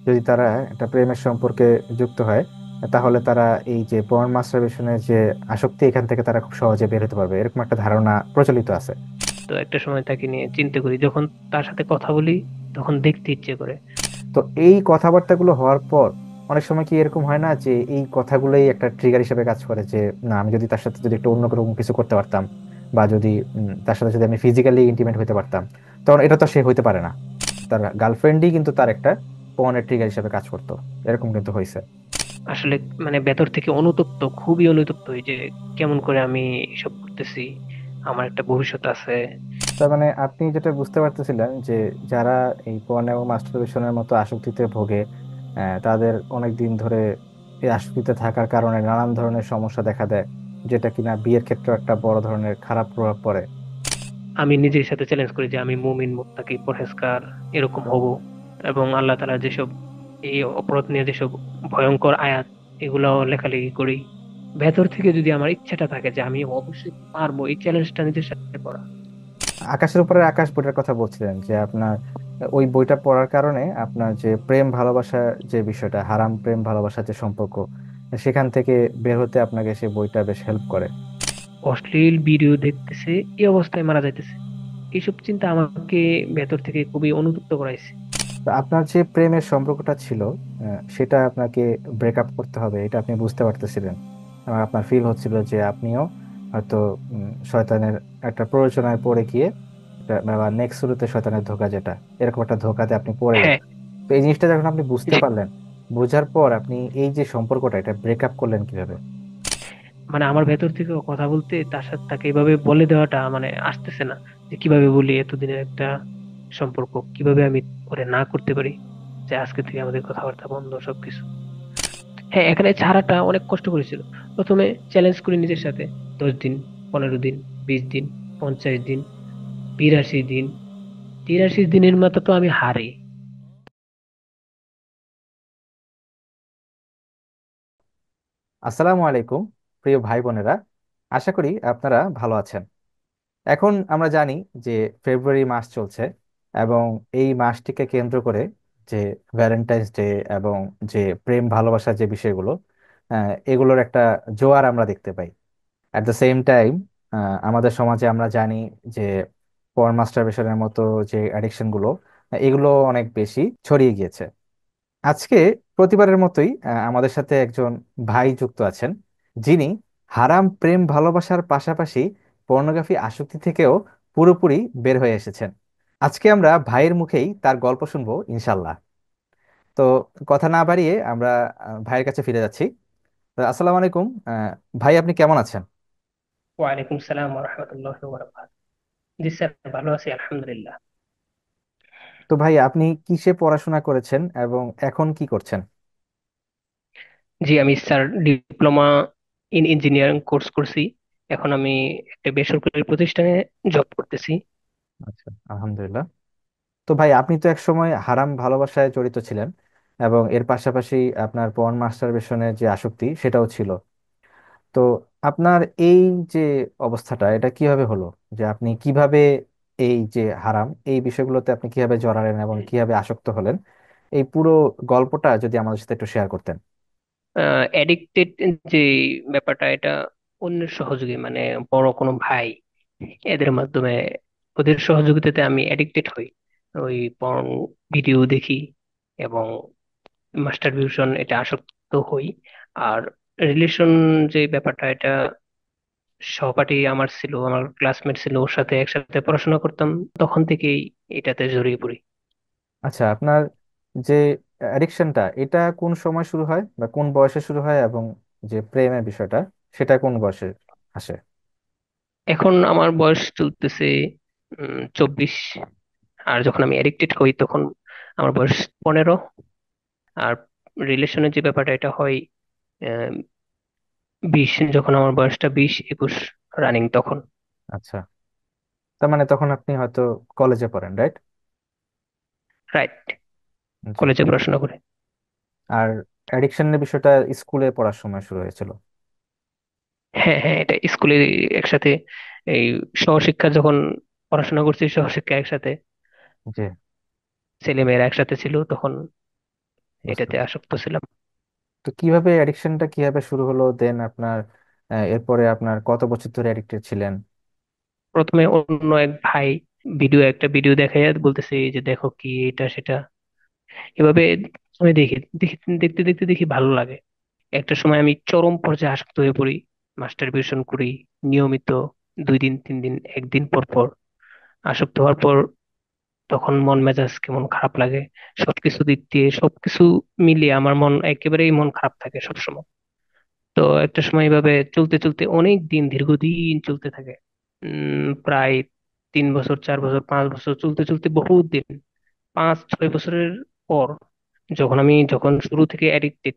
যদি তারা একটা প্রেমের সম্পর্কে যুক্ত হয়, তাহলে তারা এই যে পর্ন মাস্টারবেশনের যে আসক্তি, এখান থেকে তারা খুব সহজে বের হতে পারবে, এরকম একটা ধারণা প্রচলিত আছে। তো একটা সময় তাকে নিয়ে চিন্তা করি, যখন তার সাথে কথা বলি তখন দেখতে ইচ্ছে করে। তো এই কথাবার্তাগুলো হওয়ার পর অনেক সময় কি এরকম হয় না যে এই কথাগুলোই একটা ট্রিগার হিসেবে কাজ করে, যে না, আমি যদি তার সাথে যদি একটু অন্য কোনো কিছু করতে পারতাম, বা যদি তার সাথে যদি আমি ফিজিক্যালি ইন্টিমেট হতে পারতাম, তখন এটা তো সে হইতে পারে না। তার গার্লফ্রেন্ডই কিন্তু তার একটা পর্নের ট্রিগার হিসেবে কাজ করতো, এরকম কিন্তু হয়েছে। আসলে মানে ভেতর থেকে অনুতপ্ত, খুবই অনুতপ্ত এই যে কেমন করে আমি এসব করতেছি, আমার একটা ভবিষ্যৎ আছে। তার মানে আপনি যেটা বুঝতে পারতেছিলেন যে যারা এই পর্ন এবং মাস্টারবেশনের মতো আসক্তিতে ভোগে, তাদের অনেক দিন ধরে এই আসক্তিতে থাকার কারণে নানান ধরনের সমস্যা দেখা দেয়, যেটা কিনা বিয়ের ক্ষেত্রে একটা বড় ধরনের খারাপ প্রভাব পড়ে। আমি নিজের সাথে চ্যালেঞ্জ করি যে আমি মুমিন মুত্তাকি পরহেজগার এরকম হব, এবং আল্লাহ তাআলা যেসব এই অপরাধ নিয়ে যেসব ভয়ঙ্কর আয়াত, এগুলো লেখালেখি করি। ভেতর থেকে যদি আমার ইচ্ছাটা থাকে যে আমি অবশ্যই পারবো এই চ্যালেঞ্জটা নিজের সাথে করা। আকাশের উপরে আকাশ বইটার কথা বলছিলেন, যে আপনার ওই বইটা পড়ার কারণে আপনার যে প্রেম ভালোবাসা, যে বিষয়টা হারাম প্রেম ভালোবাসার যে সম্পর্ক, সেখান থেকে বের হতে আপনাকে সে বইটা বেশ হেল্প করে। অশ্লীল ভিডিও দেখতেছে, এই অবস্থায় মারা যাইতেছে, এইসব চিন্তা আমাকে ভেতর থেকে খুবই অনুতপ্ত করাইছে। তো আপনার যে প্রেমের সম্পর্কটা ছিল, সেটা আপনাকে ব্রেকআপ করতে হবে, এটা আপনি বুঝতে পারতেছিলেন, এবং আপনার ফিল হচ্ছিল যে আপনিও হয়তো শয়তানের একটা প্ররোচনায় পড়ে গিয়ে, বা নেক্সট শুরুতে শয়তানের ধোঁকা, যেটা এরকম একটা ধোঁকাতে আপনি পড়ে হ্যাঁ, গেছেন। তো এই জিনিসটা যখন আপনি বুঝতে জি। পারলেন, বোঝার পর আপনি এই যে সম্পর্কটা, এটা ব্রেকআপ করলেন কিভাবে? মানে আমার ভেতর থেকে কথা বলতে, তার সাথে তাকে এইভাবে বলে দেওয়াটা মানে আসতেছে না, যে কিভাবে বলি এতদিনের একটা সম্পর্ক কিভাবে আমি করে না করতে পারি, যে আজকে থেকে আমাদের কথাবার্তা বন্ধ সবকিছু। হ্যাঁ, এখানে ছাড়াটা অনেক কষ্ট করেছিল। প্রথমে চ্যালেঞ্জ করি নিজের সাথে, 10 দিন, 15 দিন, 20 দিন, 50 দিন, 82 দিন। 83 দিনের মতো তো আমি হারি। আসসালামু আলাইকুম, প্রিয় ভাই বোনেরা, আশা করি আপনারা ভালো আছেন। এখন আমরা জানি যে ফেব্রুয়ারি মাস চলছে, এবং এই মাসটিকে কেন্দ্র করে যে ভ্যালেন্টাইন্স ডে এবং যে প্রেম ভালোবাসার যে বিষয়গুলো, এগুলোর একটা জোয়ার আমরা দেখতে পাই। অ্যাট দ্য সেম টাইম আমাদের সমাজে আমরা জানি যে পর্ন মাস্টারবেশনের মতো যে অ্যাডিকশন গুলো, এগুলো অনেক বেশি ছড়িয়ে গিয়েছে। আজকে প্রতিবারের মতোই আমাদের সাথে একজন ভাই যুক্ত আছেন, যিনি হারাম প্রেম ভালোবাসার পাশাপাশি পর্নোগ্রাফি আসক্তি থেকেও পুরোপুরি বের হয়ে এসেছেন। আজকে আমরা ভাইয়ের মুখেই তার গল্প শুনবো ইনশাল্লাহ। তো কথা না বাড়িয়ে আমরা ভাইয়ের কাছে ফিরে যাচ্ছি। তো আসসালামু আলাইকুম, ভাই, আপনি কেমন আছেন? ওয়ালাইকুম সালাম রহমতুল্লাহ বরকাত। জি স্যার, ভালো আছি আলহামদুলিল্লাহ। তো ভাই, আপনি কিসে পড়াশোনা করেছেন এবং এখন কি করছেন? জি, আমি sir diploma in engineering course করছি। এখন আমি একটা বেসরকারি প্রতিষ্ঠানে জব করতেছি। আচ্ছা, আলহামদুলিল্লাহ। তো ভাই, আপনি তো এক সময় হারাম ভালোবাসায় জড়িত ছিলেন, এবং এর পাশাপাশি আপনার পর্ন মাস্টারবেশনের যে আসক্তি সেটাও ছিল। তো আপনার এই যে অবস্থাটা, এটা কিভাবে হলো, যে আপনি কিভাবে এই যে হারাম এই বিষয়গুলোতে আপনি কিভাবে জড়ালেন এবং কিভাবে আসক্ত হলেন, এই পুরো গল্পটা যদি আমাদের সাথে একটু শেয়ার করতেন। অ্যাডিক্টেড যে ব্যাপারটা, এটা অন্যের সহযোগী মানে বড় কোনো ভাই, এদের মাধ্যমে, ওদের সহযোগিতাতে আমি অ্যাডিক্টেড হই। ওই পর্ন ভিডিও দেখি এবং মাস্টারবিউশন এটা আসক্ত হই। আর রিলেশন যে ব্যাপারটা, এটা সহপাঠী আমার ছিল, আমার ক্লাসমেট ছিল, ওর সাথে একসাথে পড়াশোনা করতাম, তখন থেকেই এটাতে জড়িয়ে পড়ি। আচ্ছা, আপনার যে অ্যাডিকশনটা, এটা কোন সময় শুরু হয় বা কোন বয়সে শুরু হয়, এবং যে প্রেমের বিষয়টা, সেটা কোন বয়সে আসে? এখন আমার বয়স চলতেছে 24। আর যখন আমি এডিক্টেড হই তখন আমার বয়স 15। আর রিলেশনের যে ব্যাপারটা, এটা হয় 20, যখন আমার বয়সটা 20-21 রানিং তখন। আচ্ছা, তার মানে তখন আপনি হয়তো কলেজে পড়েন, রাইট? রাইট, জি। কলেজে পড়াশোনা করে। আর অ্যাডিকশনের বিষয়টা স্কুলে পড়ার সময় শুরু হয়েছিল? হ্যাঁ হ্যাঁ, এটা স্কুলে একসাথে, এই সহশিক্ষা যখন পড়াশোনা করছি, সহশিক্ষা একসাথে, জি। ছেলে মেয়েরা একসাথে ছিল তখন। বুঝতে এটাতে পারছি। আসক্ত ছিলাম। তো কিভাবে অ্যাডিকশনটা কিভাবে শুরু হলো দেন আপনার, এরপরে আপনার কত বছর ধরে অ্যাডিক্টেড ছিলেন? প্রথমে অন্য এক ভাই একটা ভিডিও দেখাই বলতেছে এই যে দেখো কি এটা সেটা, এভাবে আমি দেখি দেখি দেখতে দেখতে দেখি ভালো লাগে। একটা সময় আমি চরম পর্যায়ে আসক্ত হয়ে পড়ি, মাস্টারবেশন করি নিয়মিত, 2 দিন 3 দিন, একদিন পর পর। আসক্ত হওয়ার পর তখন মন মেজাজ কেমন খারাপ লাগে, সবকিছু দিক দিয়ে সবকিছু মিলিয়ে আমার মন একেবারেই মন খারাপ থাকে সবসময়। তো একটা সময় এভাবে চলতে চলতে অনেক দিন, দীর্ঘদিন চলতে থাকে। প্রায় 3 বছর, 4 বছর, 5 বছর চলতে চলতে বহুত দিন, 5-6 বছরের পর যখন শুরু থেকে অ্যাডিক্টেড,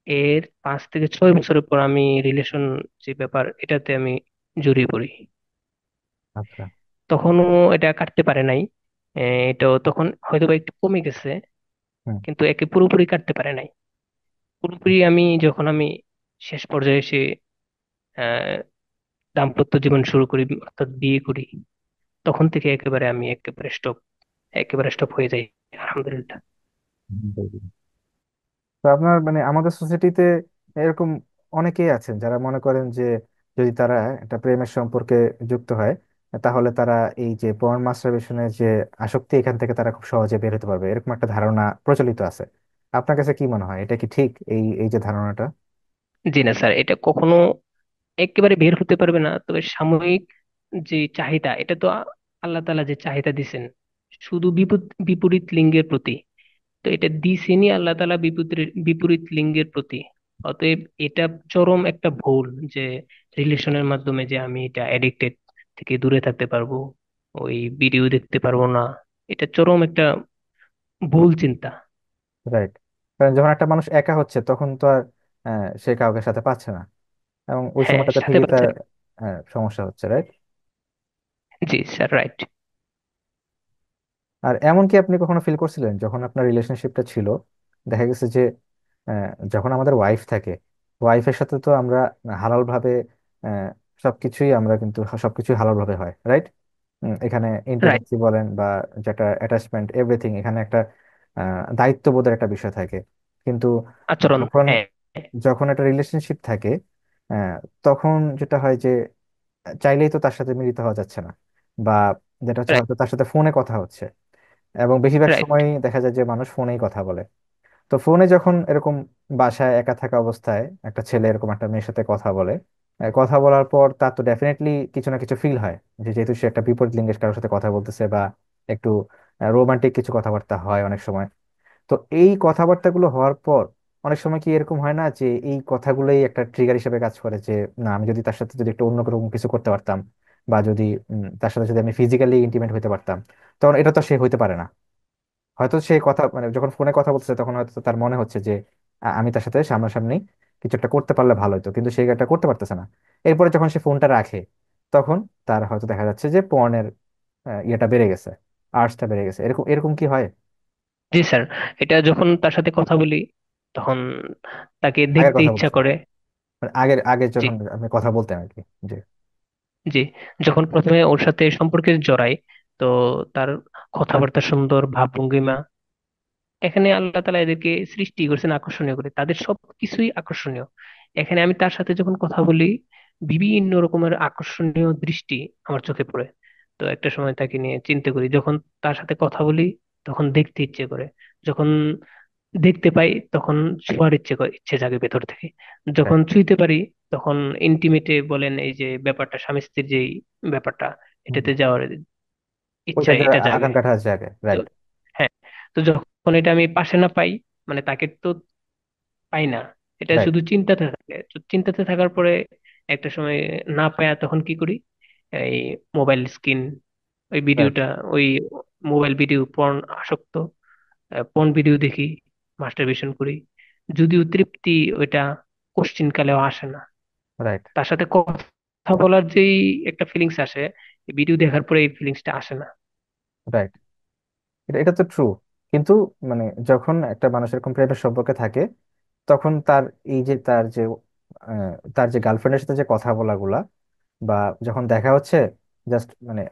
এর 5 থেকে 6 বছরের পর আমি রিলেশন যে ব্যাপার এটাতে আমি জড়িয়ে পড়ি। আচ্ছা। তখনও এটা কাটতে পারে নাই। এটাও তখন হয়তো বা একটু কমে গেছে, হুম। কিন্তু একে পুরোপুরি কাটতে পারে নাই। পুরোপুরি যখন আমি শেষ পর্যায়ে এসে আহ দাম্পত্য জীবন শুরু করি, অর্থাৎ বিয়ে করি, তখন থেকে আমি একেবারে স্টপ হয়ে যাই, আলহামদুলিল্লাহ। হুম। তো আপনার মানে আমাদের সোসাইটিতে এরকম অনেকেই আছেন যারা মনে করেন যে যদি তারা একটা প্রেমের সম্পর্কে যুক্ত হয়, তাহলে তারা এই যে পর্ন মাস্টারবেশনের যে আসক্তি, এখান থেকে তারা খুব সহজে বের হতে পারবে, এরকম একটা ধারণা প্রচলিত আছে। আপনার কাছে কি মনে হয়, এটা কি ঠিক, এই এই যে ধারণাটা? জি না স্যার, এটা কখনো একেবারে বের হতে পারবে না, তবে সাময়িক যে চাহিদা, এটা তো আল্লাহ তাআলা যে চাহিদা দিছেন শুধু বিপরীত লিঙ্গের প্রতি, তো এটা দিছেনই আল্লাহ তাআলা বিপরীত বিপরীত লিঙ্গের প্রতি। অতএব এটা চরম একটা ভুল যে রিলেশনের মাধ্যমে যে আমি এটা এডিক্টেড থেকে দূরে থাকতে পারবো, ওই ভিডিও দেখতে পারবো না। এটা চরম একটা ভুল চিন্তা। রাইট। কারণ যখন একটা মানুষ একা হচ্ছে তখন তো আর সে কাউকে সাথে পাচ্ছে না, এবং ওই হ্যাঁ, সময়টাতে সাথে ঠিকই তার পাচ্ছেন। সমস্যা হচ্ছে, রাইট? জি স্যার, রাইট। আর এমন কি আপনি কখনো ফিল করছিলেন যখন আপনার রিলেশনশিপটা ছিল, দেখা গেছে যে যখন আমাদের ওয়াইফ থাকে, ওয়াইফের সাথে তো আমরা হালাল ভাবে আহ, সবকিছুই আমরা কিন্তু সবকিছুই হালাল ভাবে হয়, রাইট? এখানে রাইট। ইন্টিমেসি বলেন বা যেটা অ্যাটাচমেন্ট, এভরিথিং, এখানে একটা দায়িত্ববোধের একটা বিষয় থাকে। কিন্তু আচরণ, যখন হ্যাঁ। যখন একটা রিলেশনশিপ থাকে, আহ, তখন যেটা হয় যে চাইলেই তো তার সাথে মিলিত হওয়া যাচ্ছে না, বা যেটা হচ্ছে রাইট। হয়তো তার সাথে ফোনে কথা হচ্ছে, এবং বেশিরভাগ রাইট। সময় দেখা যায় যে মানুষ ফোনেই কথা বলে। তো ফোনে যখন এরকম বাসায় একা থাকা অবস্থায় একটা ছেলে এরকম একটা মেয়ের সাথে কথা বলে, কথা বলার পর তার তো ডেফিনেটলি কিছু না কিছু ফিল হয়, যে যেহেতু সে একটা বিপরীত লিঙ্গের কারোর সাথে কথা বলতেছে, বা একটু রোমান্টিক কিছু কথাবার্তা হয় অনেক সময়। তো এই কথাবার্তাগুলো হওয়ার পর অনেক সময় কি এরকম হয় না যে এই কথাগুলোই একটা ট্রিগার হিসেবে কাজ করে, যে না, আমি যদি তার সাথে যদি একটু অন্য রকম কিছু করতে পারতাম, বা যদি তার সাথে যদি আমি ফিজিক্যালি ইন্টিমেট হতে পারতাম, তখন এটা তো সে হইতে পারে না। হয়তো সে কথা মানে যখন ফোনে কথা বলতেছে তখন হয়তো তার মনে হচ্ছে যে আমি তার সাথে সামনাসামনি কিছু একটা করতে পারলে ভালো হতো, কিন্তু সে এটা করতে পারতেছে না। এরপরে যখন সে ফোনটা রাখে, তখন তার হয়তো দেখা যাচ্ছে যে পর্নের ইয়েটা বেড়ে গেছে, আর্টসটা বেড়ে গেছে, এরকম এরকম কি হয়? জি স্যার, এটা যখন তার সাথে কথা বলি তখন তাকে আগের দেখতে কথা ইচ্ছা বলছি, করে। মানে আগের আগে জি। যখন আপনি কথা বলতেন আর কি। জি। জি, যখন প্রথমে ওর সাথে সম্পর্কে জড়াই, তো তার কথাবার্তা সুন্দর, ভাবভঙ্গিমা, এখানে আল্লাহ তালা এদেরকে সৃষ্টি করেছেন আকর্ষণীয় করে, তাদের সবকিছুই আকর্ষণীয়। এখানে আমি তার সাথে যখন কথা বলি, বিভিন্ন রকমের আকর্ষণীয় দৃষ্টি আমার চোখে পড়ে। তো একটা সময় তাকে নিয়ে চিন্তা করি, যখন তার সাথে কথা বলি তখন দেখতে ইচ্ছে করে, যখন দেখতে পাই তখন ছোঁয়ার ইচ্ছে জাগে ভেতর থেকে, Right. যখন ছুঁইতে পারি তখন ইন্টিমেটে বলেন, এই যে ব্যাপারটা স্বামী স্ত্রীর যেই ব্যাপারটা, হুম। এটাতে যাওয়ার ইচ্ছা ওইটা যে এটা জাগে। আকাঙ্ক্ষাটা আছে আগে, তো রাইট। হ্যাঁ, তো যখন এটা আমি পাশে না পাই, মানে তাকে তো পাই না, এটা রাইট। শুধু চিন্তাতে থাকে, তো চিন্তাতে থাকার পরে একটা সময় না পায়া তখন কি করি, এই মোবাইল স্ক্রিন, ওই রাইট। ভিডিওটা, ওই মোবাইল ভিডিও, পর্ন আসক্ত, পর্ন ভিডিও দেখি, মাস্টারবেশন করি। যদিও তৃপ্তি ওইটা কোশ্চিন কালেও আসে না, রাইট। তার সাথে কথা বলার যেই একটা ফিলিংস আসে, ভিডিও দেখার পরে এই ফিলিংসটা আসে না। রাইট। এটা এটা তো ট্রু। কিন্তু মানে যখন একটা মানুষ এরকম প্রেমের সম্পর্কে থাকে, তখন তার এই যে তার যে গার্লফ্রেন্ডের সাথে যে কথা বলাগুলা, বা যখন দেখা হচ্ছে, জাস্ট মানে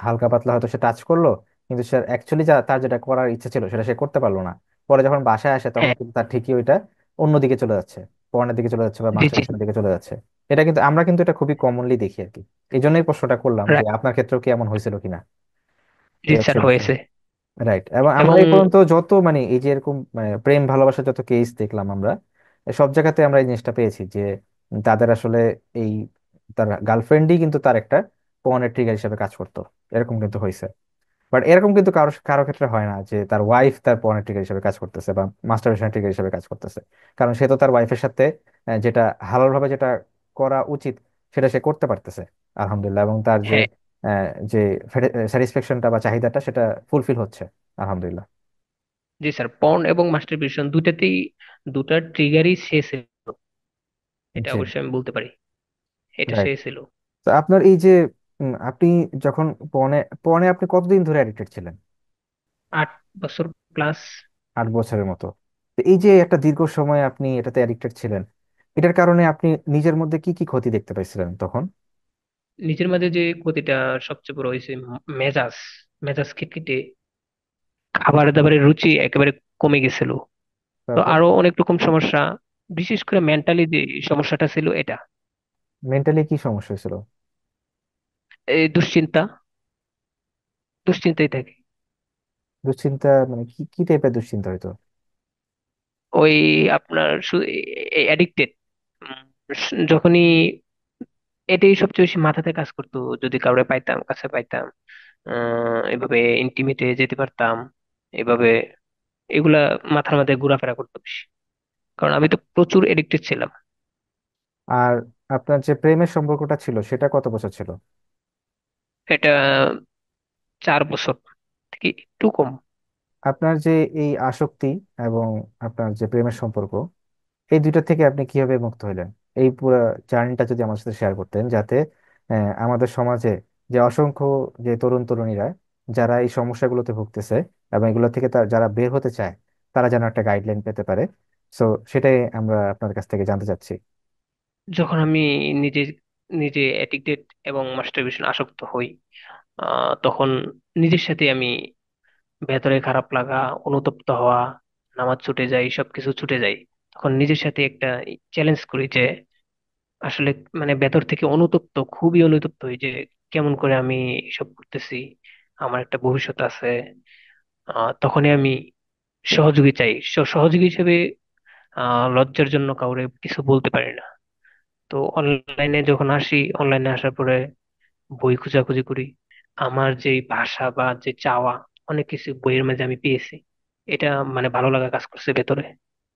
হালকা পাতলা হয়তো সে টাচ করলো, কিন্তু সে অ্যাকচুয়ালি তার যেটা করার ইচ্ছা ছিল সেটা সে করতে পারলো না। পরে যখন বাসায় আসে তখন হ্যাঁ। কিন্তু তার ঠিকই ওইটা অন্যদিকে চলে যাচ্ছে, পর্নের দিকে চলে যাচ্ছে বা জি জি। মাস্টারবেশনের দিকে চলে যাচ্ছে। এটা কিন্তু আমরা কিন্তু এটা খুবই কমনলি দেখি আর কি। এই জন্যই প্রশ্নটা করলাম যে রাইট। আপনার ক্ষেত্রেও কি এমন হয়েছিল কিনা। জি এই স্যার, হচ্ছে বিষয়। হয়েছে। রাইট। এবং আমরা এবং এই পর্যন্ত যত মানে এই যে এরকম মানে প্রেম ভালোবাসার যত কেস দেখলাম আমরা, সব জায়গাতে আমরা এই জিনিসটা পেয়েছি যে তাদের আসলে এই তার গার্লফ্রেন্ডই কিন্তু তার একটা পর্নের ট্রিগার হিসেবে কাজ করতো, এরকম কিন্তু হয়েছে। বাট এরকম কিন্তু কারো কারো ক্ষেত্রে হয় না যে তার ওয়াইফ তার পর্নের ট্রিগার হিসেবে কাজ করতেছে বা মাস্টারবেশনের ট্রিগার হিসেবে কাজ করতেছে। কারণ সে তো তার ওয়াইফের সাথে যেটা হালাল ভাবে যেটা করা উচিত সেটা সে করতে পারতেছে আলহামদুলিল্লাহ, এবং তার যে হ্যাঁ। যে স্যাটিসফ্যাকশনটা বা চাহিদাটা সেটা ফুলফিল হচ্ছে আলহামদুলিল্লাহ। জি স্যার, পর্ন এবং মাস্টারবেশন দুটাতেই, দুটার ট্রিগারই সে ছিল। এটা জি। অবশ্যই আমি বলতে পারি, এটা সে রাইট। ছিল। তো আপনার এই যে আপনি যখন পর্নে পর্নে আপনি কতদিন ধরে অ্যাডিক্টেড ছিলেন? 8 বছর প্লাস। 8 বছরের মতো। তো এই যে একটা দীর্ঘ সময় আপনি এটাতে অ্যাডিক্টেড ছিলেন, এটার কারণে আপনি নিজের মধ্যে কি কি ক্ষতি দেখতে পাইছিলেন তখন? নিজের মাঝে যে ক্ষতিটা সবচেয়ে বড় হয়েছে, মেজাজ মেজাজ খিটখিটে, খাবার দাবারের রুচি একেবারে কমে গেছিল। তো তারপর আরো অনেক রকম সমস্যা, বিশেষ করে মেন্টালি যে সমস্যাটা ছিল এটা, মেন্টালি কি সমস্যা হয়েছিল? এই দুশ্চিন্তা, দুশ্চিন্তাই থাকে। দুশ্চিন্তা মানে কি কি টাইপের দুশ্চিন্তা হইতো? ওই আপনার অ্যাডিক্টেড, যখনই এটাই সবচেয়ে বেশি মাথাতে কাজ করতো। যদি কাউরে পাইতাম, কাছে পাইতাম, এভাবে ইন্টিমেটে যেতে পারতাম, এভাবে, এগুলা মাথার মধ্যে ঘোরাফেরা করতো বেশি। কারণ আমি তো প্রচুর এডিক্টেড ছিলাম। আর আপনার যে প্রেমের সম্পর্কটা ছিল সেটা কত বছর ছিল? এটা 4 বছর থেকে একটু কম। আপনার যে এই আসক্তি এবং আপনার যে প্রেমের সম্পর্ক, এই দুইটা থেকে আপনি কিভাবে মুক্ত হলেন? এই পুরো জার্নিটা যদি আমার সাথে শেয়ার করতেন, যাতে আমাদের সমাজে যে অসংখ্য যে তরুণ তরুণীরা যারা এই সমস্যাগুলোতে ভুগতেছে এবং এগুলো থেকে যারা বের হতে চায়, তারা যেন একটা গাইডলাইন পেতে পারে। সো সেটাই আমরা আপনার কাছ থেকে জানতে চাচ্ছি। যখন আমি নিজে নিজে অ্যাডিক্টেড এবং মাস্টারবেশন আসক্ত হই, তখন নিজের সাথে আমি, ভেতরে খারাপ লাগা, অনুতপ্ত হওয়া, নামাজ ছুটে যায়, সবকিছু ছুটে যায়। তখন নিজের সাথে একটা চ্যালেঞ্জ করি যে আসলে, মানে ভেতর থেকে অনুতপ্ত, খুবই অনুতপ্ত হই যে কেমন করে আমি এসব করতেছি, আমার একটা ভবিষ্যৎ আছে। তখনই আমি সহযোগী চাই। সহযোগী হিসেবে লজ্জার জন্য কাউরে কিছু বলতে পারি না। তো অনলাইনে যখন আসি, অনলাইনে আসার পরে বই খোঁজাখুঁজি করি। আমার যে ভাষা বা যে চাওয়া, অনেক কিছু বইয়ের মাঝে আমি পেয়েছি। এটা মানে ভালো লাগা কাজ করছে ভেতরে।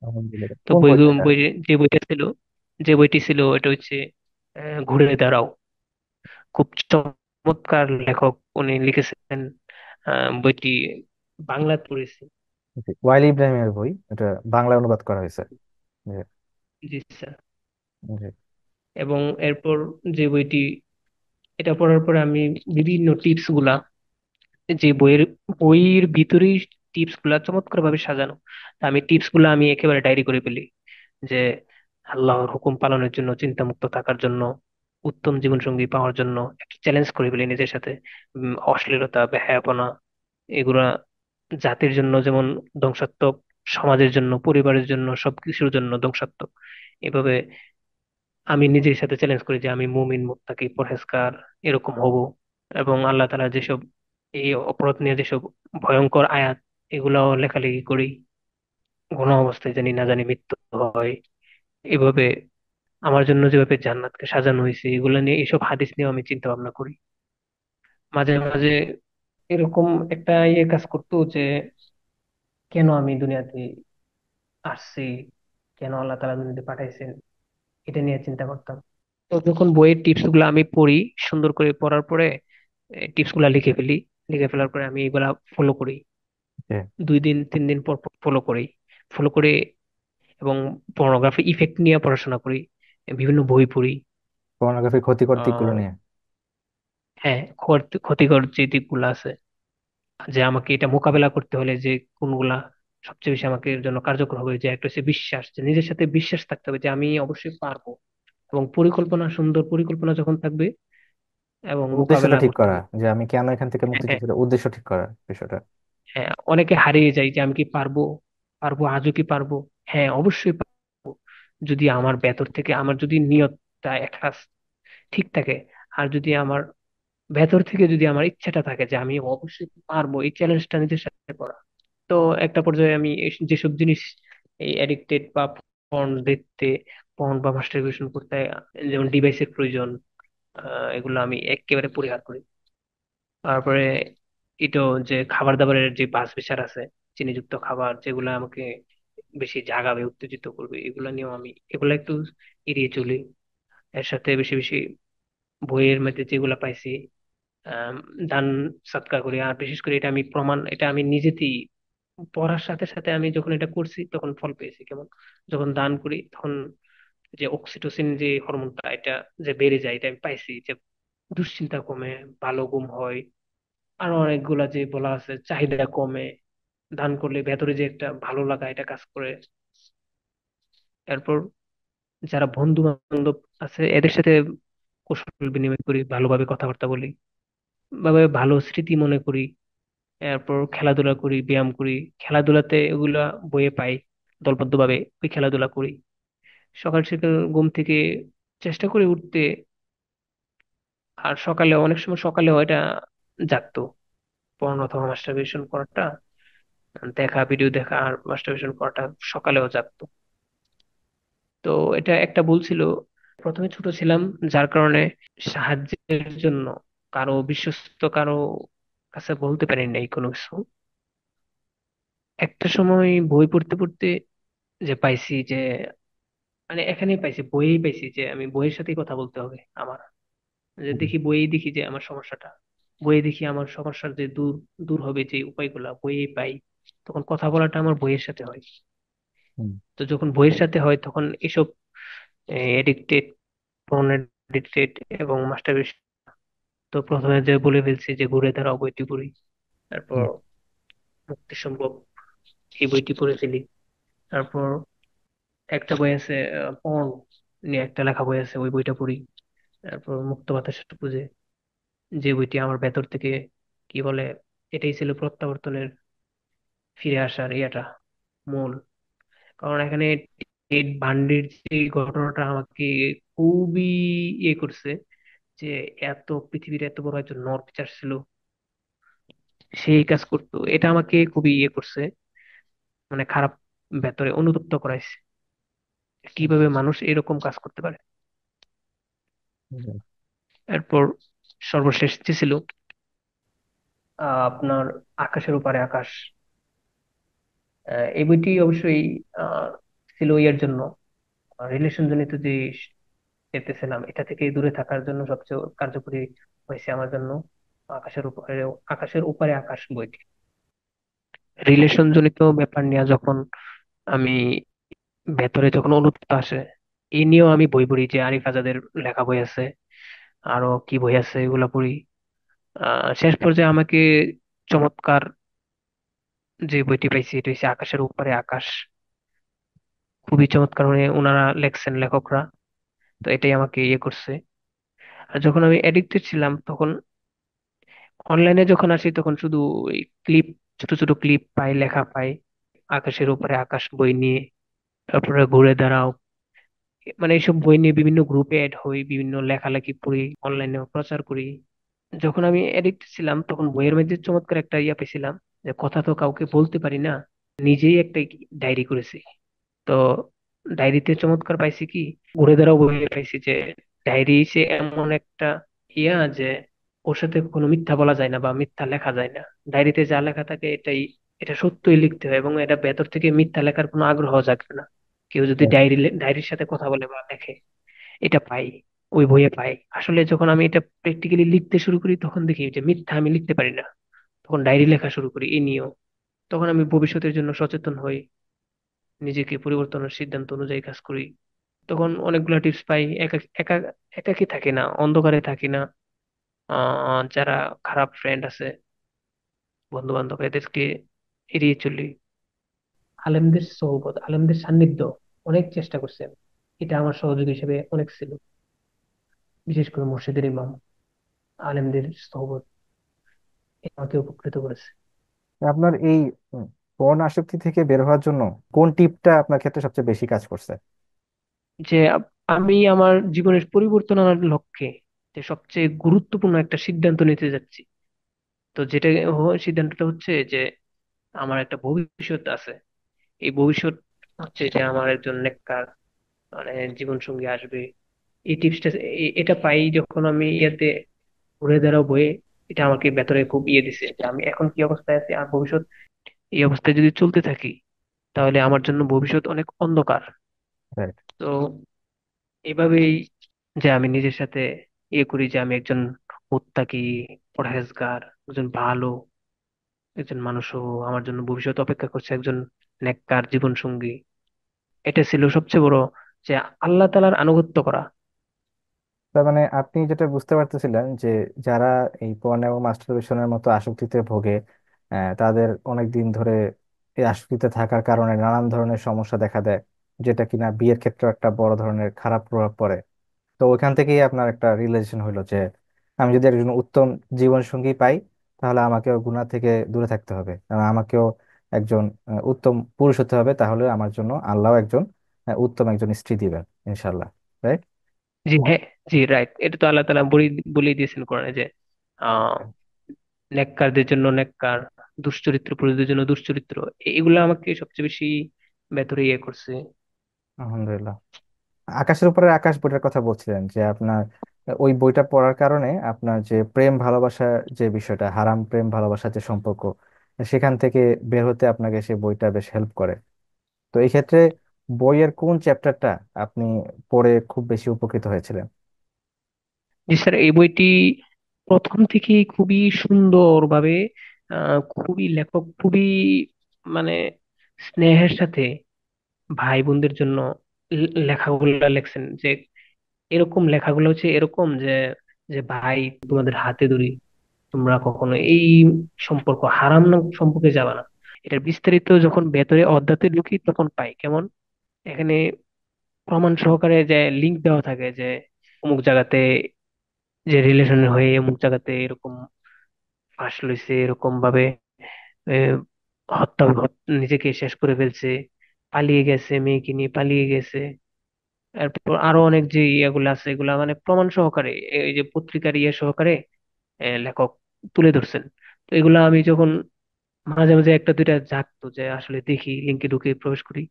আলহামদুলিল্লাহ। তো কোন বই, বইটা এটা? বই, যে বইটা ছিল, যে বইটি ছিল এটা হচ্ছে ঘুরে দাঁড়াও। খুব চমৎকার লেখক উনি লিখেছেন। বইটি বাংলা পড়েছি। ওয়াইলি ইব্রাহিমের বই, এটা বাংলা অনুবাদ করা হয়েছে। জি। জি স্যার। জি। এবং এরপর যে বইটি, এটা পড়ার পরে আমি বিভিন্ন টিপস গুলা, যে বইয়ের ভিতরেই টিপস গুলা চমৎকার ভাবে সাজানো, তা আমি টিপস গুলা আমি একেবারে ডায়েরি করে ফেলি। যে আল্লাহর হুকুম পালনের জন্য, চিন্তামুক্ত থাকার জন্য, উত্তম জীবনসঙ্গী পাওয়ার জন্য একটা চ্যালেঞ্জ করে ফেলি নিজের সাথে। অশ্লীলতা, বেহায়াপনা, এগুলা জাতির জন্য যেমন ধ্বংসাত্মক, সমাজের জন্য, পরিবারের জন্য, সবকিছুর জন্য ধ্বংসাত্মক। এভাবে আমি নিজের সাথে চ্যালেঞ্জ করি যে আমি মুমিন, মুত্তাকি, পরহেজগার এরকম হব। এবং আল্লাহ তাআলা যেসব এই অপরাধ নিয়ে যেসব ভয়ঙ্কর আয়াত, এগুলাও লেখালেখি করি। কোনো অবস্থায় জানি না জানি মৃত্যু হয়। এভাবে আমার জন্য যেভাবে জান্নাতকে সাজানো হয়েছে, এগুলো নিয়ে, এইসব হাদিস নিয়েও আমি চিন্তা ভাবনা করি। মাঝে মাঝে এরকম একটা কাজ করতো যে কেন আমি দুনিয়াতে আসছি, কেন আল্লাহ তাআলা দুনিয়াতে পাঠাইছেন, এটা নিয়ে চিন্তা করতাম। তো যখন বইয়ের টিপস গুলো আমি পড়ি, সুন্দর করে পড়ার পরে টিপস গুলা লিখে ফেলি। লিখে ফেলার পরে আমি এগুলা ফলো করি। জি। 2 দিন 3 দিন পর ফলো করি। ফলো করে এবং পর্নোগ্রাফি ইফেক্ট নিয়ে পড়াশোনা করি, বিভিন্ন বই পড়ি। পর্নোগ্রাফির ক্ষতিকর দিকগুলো আহ নিয়ে। হ্যাঁ, ক্ষতিকর যে দিকগুলো আছে, যে আমাকে এটা মোকাবেলা করতে হলে যে কোনগুলা সবচেয়ে বেশি আমাকে এর জন্য কার্যকর হবে, যে একটা হচ্ছে বিশ্বাস, যে নিজের সাথে বিশ্বাস থাকতে হবে যে আমি অবশ্যই পারবো। এবং পরিকল্পনা, সুন্দর পরিকল্পনা যখন থাকবে, এবং উদ্দেশ্যটা মোকাবেলা ঠিক করতে করা, হবে। যে আমি কেন এখান থেকে মুক্তি হ্যাঁ। চাচ্ছি, উদ্দেশ্য ঠিক করা বিষয়টা। হ্যাঁ, অনেকে হারিয়ে যায় যে আমি কি পারবো, পারবো, আজও কি পারবো? হ্যাঁ, অবশ্যই পারবো। যদি আমার ভেতর থেকে, আমার যদি নিয়তটা একটা ঠিক থাকে, আর যদি আমার ভেতর থেকে যদি আমার ইচ্ছাটা থাকে যে আমি অবশ্যই পারবো এই চ্যালেঞ্জটা নিজের সাথে করা। তো একটা পর্যায়ে আমি যেসব জিনিস, এই অ্যাডিক্টেড বা পর্ন দেখতে, পর্ন বা মাস্টারবেশন করতে, যেমন ডিভাইসের প্রয়োজন, এগুলো আমি একেবারে পরিহার করি। তারপরে এটা যে খাবার দাবারের যে বাছ বিচার আছে, চিনিযুক্ত খাবার যেগুলো আমাকে বেশি জাগাবে, উত্তেজিত করবে, এগুলো নিয়েও আমি এগুলো একটু এড়িয়ে চলি। এর সাথে বেশি বেশি বইয়ের মধ্যে যেগুলো পাইছি, আম, দান সৎকার করি। আর বিশেষ করে এটা আমি প্রমাণ, এটা আমি নিজেতেই পড়ার সাথে সাথে আমি যখন এটা করছি তখন ফল পেয়েছি। কেমন, যখন দান করি তখন যে অক্সিটোসিন যে হরমোনটা, এটা যে বেড়ে যায়, এটা আমি পাইছি যে দুশ্চিন্তা কমে, ভালো ঘুম হয়, আরো অনেকগুলা যে বলা আছে, চাহিদা কমে, দান করলে ভেতরে যে একটা ভালো লাগা এটা কাজ করে। এরপর যারা বন্ধু বান্ধব আছে এদের সাথে কুশল বিনিময় করি, ভালোভাবে কথাবার্তা বলি, ভাবে ভালো স্মৃতি মনে করি। এরপর খেলাধুলা করি, ব্যায়াম করি। খেলাধুলাতে এগুলা বইয়ে পাই, দলবদ্ধ ভাবে ওই খেলাধুলা করি। সকাল সকাল ঘুম থেকে চেষ্টা করি উঠতে। আর সকালে অনেক সময় সকালেও এটা জাগতো, পর্ন অথবা মাস্টারবেশন করাটা, দেখা, ভিডিও দেখা আর মাস্টারবেশন করাটা সকালেও জাগতো। তো এটা একটা ভুল ছিল, প্রথমে ছোট ছিলাম, যার কারণে সাহায্যের জন্য কারো বিশ্বস্ত কারো কাছে বলতে পারি নাই কোনো কিছু। একটা সময় বই পড়তে পড়তে যে পাইছি যে, মানে এখানেই পাইছি, বইয়েই পাইছি যে আমি বইয়ের সাথেই কথা বলতে হবে আমার। যে হুম, দেখি, বইয়েই দেখি যে আমার সমস্যাটা, বইয়ে দেখি আমার সমস্যার যে দূর দূর হবে যে উপায়গুলা বইয়েই পাই। তখন কথা বলাটা আমার বইয়ের সাথে হয়। হুম, তো যখন বইয়ের সাথে হয় তখন এসব এডিক্টেড, ফোন এডিক্টেড এবং মাস্টারবেশন, তো প্রথমে যে বলে ফেলছি যে ঘুরে দাঁড়াও বইটি পড়ি। তারপর হুম, মুক্তি সম্ভব, এই বইটি পড়ে ফেলি। তারপর একটা বই আছে, পর্ন নিয়ে একটা লেখা বই আছে, ওই বইটা পড়ি। তারপর মুক্ত বাতাস খুঁজে, যে বইটি আমার ভেতর থেকে কি বলে, এটাই ছিল প্রত্যাবর্তনের, ফিরে আসার ইয়েটা, মূল। কারণ এখানে টেড বান্ডির যে ঘটনাটা আমাকে খুবই ইয়ে করছে, যে এত পৃথিবীর এত বড় একজন নরপিচার ছিল, সেই কাজ করতো, এটা আমাকে খুবই ইয়ে করছে, মানে খারাপ, ভেতরে অনুতপ্ত করাইছে কিভাবে মানুষ এরকম কাজ করতে পারে। হুম। এরপর সর্বশেষ যে ছিল আপনার আকাশের উপরে আকাশ। এই বইটি অবশ্যই আহ, ছিল ইয়ের জন্য, রিলেশন জনিত যে চেতেছিলাম এটা থেকে দূরে থাকার জন্য সবচেয়ে কার্যকরী হয়েছে আমার জন্য আকাশের উপরে, আকাশের উপরে আকাশ বইটি। রিলেশন জনিত ব্যাপার নিয়ে যখন আমি ভেতরে যখন অনুতপ্ত আসে, এই নিয়েও আমি বই পড়ি, যে আরিফ আজাদের লেখা বই আছে, আরো কি বই আছে, এগুলা পড়ি। শেষ পর্যায়ে আমাকে চমৎকার যে বইটি পাইছি এটা হচ্ছে আকাশের উপরে আকাশ। খুবই চমৎকার, মানে ওনারা লেখছেন, লেখকরা। তো এটাই আমাকে ইয়ে করছে। আর যখন আমি এডিক্টেড ছিলাম তখন অনলাইনে যখন আসি তখন শুধু ওই ক্লিপ, ছোট ছোট ক্লিপ পাই, লেখা পাই, আকাশের উপরে আকাশ বই নিয়ে। তারপরে ঘুরে দাঁড়াও, মানে এইসব বই নিয়ে বিভিন্ন গ্রুপে অ্যাড হই, বিভিন্ন লেখালেখি পড়ি, অনলাইনে প্রচার করি। যখন আমি এডিক্ট ছিলাম তখন বইয়ের মধ্যে চমৎকার একটা ইয়া পেয়েছিলাম, যে কথা তো কাউকে বলতে পারি না, নিজেই একটা ডায়েরি করেছি। তো ডায়েরিতে চমৎকার পাইছি কি, ঘুরে দাঁড়াও বইয়ে পাইছি যে ডায়েরি সে এমন একটা ইয়া যে ওর সাথে কোনো মিথ্যা বলা যায় না বা মিথ্যা লেখা যায় না। ডায়েরিতে যা লেখা থাকে এটাই, এটা সত্যই লিখতে হয়, এবং এটা ভেতর থেকে মিথ্যা লেখার কোনো আগ্রহ জাগবে না। কেউ যদি ডায়েরির সাথে কথা বলে বা লেখে, এটা পাই, ওই বইয়ে পাই। আসলে যখন আমি এটা প্র্যাকটিক্যালি লিখতে শুরু করি তখন দেখি যে মিথ্যা আমি লিখতে পারি না। তখন ডায়েরি লেখা শুরু করি এই নিয়েও। তখন আমি ভবিষ্যতের জন্য সচেতন হই, নিজেকে পরিবর্তনের সিদ্ধান্ত অনুযায়ী কাজ করি। তখন অনেকগুলো টিপস পাই, একা একা একাকি থাকি না, অন্ধকারে থাকি না। যারা খারাপ ফ্রেন্ড আছে, বন্ধু বান্ধব, এদেরকে এড়িয়ে চলি। আলেমদের সহবত, আলেমদের সান্নিধ্য অনেক চেষ্টা করছেন, এটা আমার সহযোগী হিসেবে অনেক ছিল। বিশেষ করে মসজিদের ইমাম, আলেমদের সহবত আমাকে উপকৃত করেছে। আপনার এই পর্ন আসক্তি থেকে বের হওয়ার জন্য কোন টিপটা আপনার ক্ষেত্রে সবচেয়ে বেশি কাজ করছে? যে আমি আমার জীবনের পরিবর্তন আনার লক্ষ্যে যে সবচেয়ে গুরুত্বপূর্ণ একটা সিদ্ধান্ত নিতে যাচ্ছি। তো যেটা সিদ্ধান্তটা হচ্ছে যে আমার একটা ভবিষ্যৎ আছে। এই ভবিষ্যৎ হচ্ছে যে আমার একজন নেককার মানে জীবন সঙ্গী আসবে। এই টিপসটা এটা পাই যখন আমি ইয়াতে ঘুরে দাঁড়াবো এটা আমাকে ভেতরে খুব দিছে যে আমি এখন কি অবস্থায় আছি আর ভবিষ্যৎ এই অবস্থায় যদি চলতে থাকি তাহলে আমার জন্য ভবিষ্যৎ অনেক অন্ধকার। রাইট। তো এভাবেই যে আমি নিজের সাথে করি যে আমি একজন মুত্তাকি, পরহেজগার, একজন ভালো একজন মানুষও আমার জন্য ভবিষ্যৎ অপেক্ষা করছে, একজন নেককার জীবন সঙ্গী। এটা ছিল সবচেয়ে বড় যে আল্লাহ তাআলার আনুগত্য করা। তার মানে আপনি যেটা বুঝতে পারতেছিলেন যে যারা এই পর্ন এবং মাস্টারবেশনের মতো আসক্তিতে ভোগে, তাদের অনেক দিন ধরে এই আসক্তিতে থাকার কারণে নানান ধরনের সমস্যা দেখা দেয়, যেটা কিনা বিয়ের ক্ষেত্রে একটা বড় ধরনের খারাপ প্রভাব পড়ে। তো ওইখান থেকেই আপনার একটা রিয়েলাইজেশন হলো যে আমি যদি একজন উত্তম জীবন সঙ্গী পাই, তাহলে আমাকেও গুনাহ থেকে দূরে থাকতে হবে এবং আমাকেও একজন উত্তম পুরুষ হতে হবে, তাহলে আমার জন্য আল্লাহ একজন উত্তম একজন স্ত্রী দিবেন ইনশাল্লাহ। রাইট। জি হ্যাঁ, জি রাইট, এটা তো আল্লাহ তাআলা বলেই দিয়েছেন কোরআনে যে আহ নেককারদের জন্য নেককার, দুশ্চরিত্র পুরুষদের জন্য দুশ্চরিত্র। এগুলো আমাকে সবচেয়ে বেশি ভেতরে করছে। আলহামদুলিল্লাহ। আকাশের উপরে আকাশ বইটার কথা বলছিলেন যে আপনার ওই বইটা পড়ার কারণে আপনার যে প্রেম ভালোবাসার যে বিষয়টা, হারাম প্রেম ভালোবাসার যে সম্পর্ক, সেখান থেকে বের হতে আপনাকে সেই বইটা বেশ হেল্প করে। তো এই ক্ষেত্রে বইয়ের কোন চ্যাপ্টারটা আপনি পড়ে খুব বেশি উপকৃত হয়েছিলেন? জি স্যার, এই বইটি প্রথম থেকেই খুবই সুন্দরভাবে খুবই লেখক খুবই মানে স্নেহের সাথে ভাই বোনদের জন্য লেখাগুলো লেখছেন। যে এরকম লেখাগুলো হচ্ছে এরকম যে যে ভাই তোমাদের হাতে ধরি, তোমরা কখনো এই সম্পর্ক হারাম না সম্পর্কে যাবে না। এটার বিস্তারিত যখন ভেতরে অধ্যাতে ঢুকি তখন পাই কেমন এখানে প্রমাণ সহকারে যে লিংক দেওয়া থাকে যে অমুক জায়গাতে যে রিলেশন হয়ে অমুক জায়গাতে এরকম ফাঁস লইছে, এরকম ভাবে আহ, নিজেকে শেষ করে ফেলছে, পালিয়ে গেছে, মেয়েকে নিয়ে পালিয়ে গেছে। এরপর আরো অনেক যে ইয়েগুলো আছে এগুলা মানে প্রমাণ সহকারে এই যে পত্রিকার সহকারে লেখক তুলে ধরছেন। তো এগুলা আমি যখন মাঝে মাঝে একটা দুইটা জাগতো যে আসলে দেখি, লিঙ্কে ঢুকে প্রবেশ করি,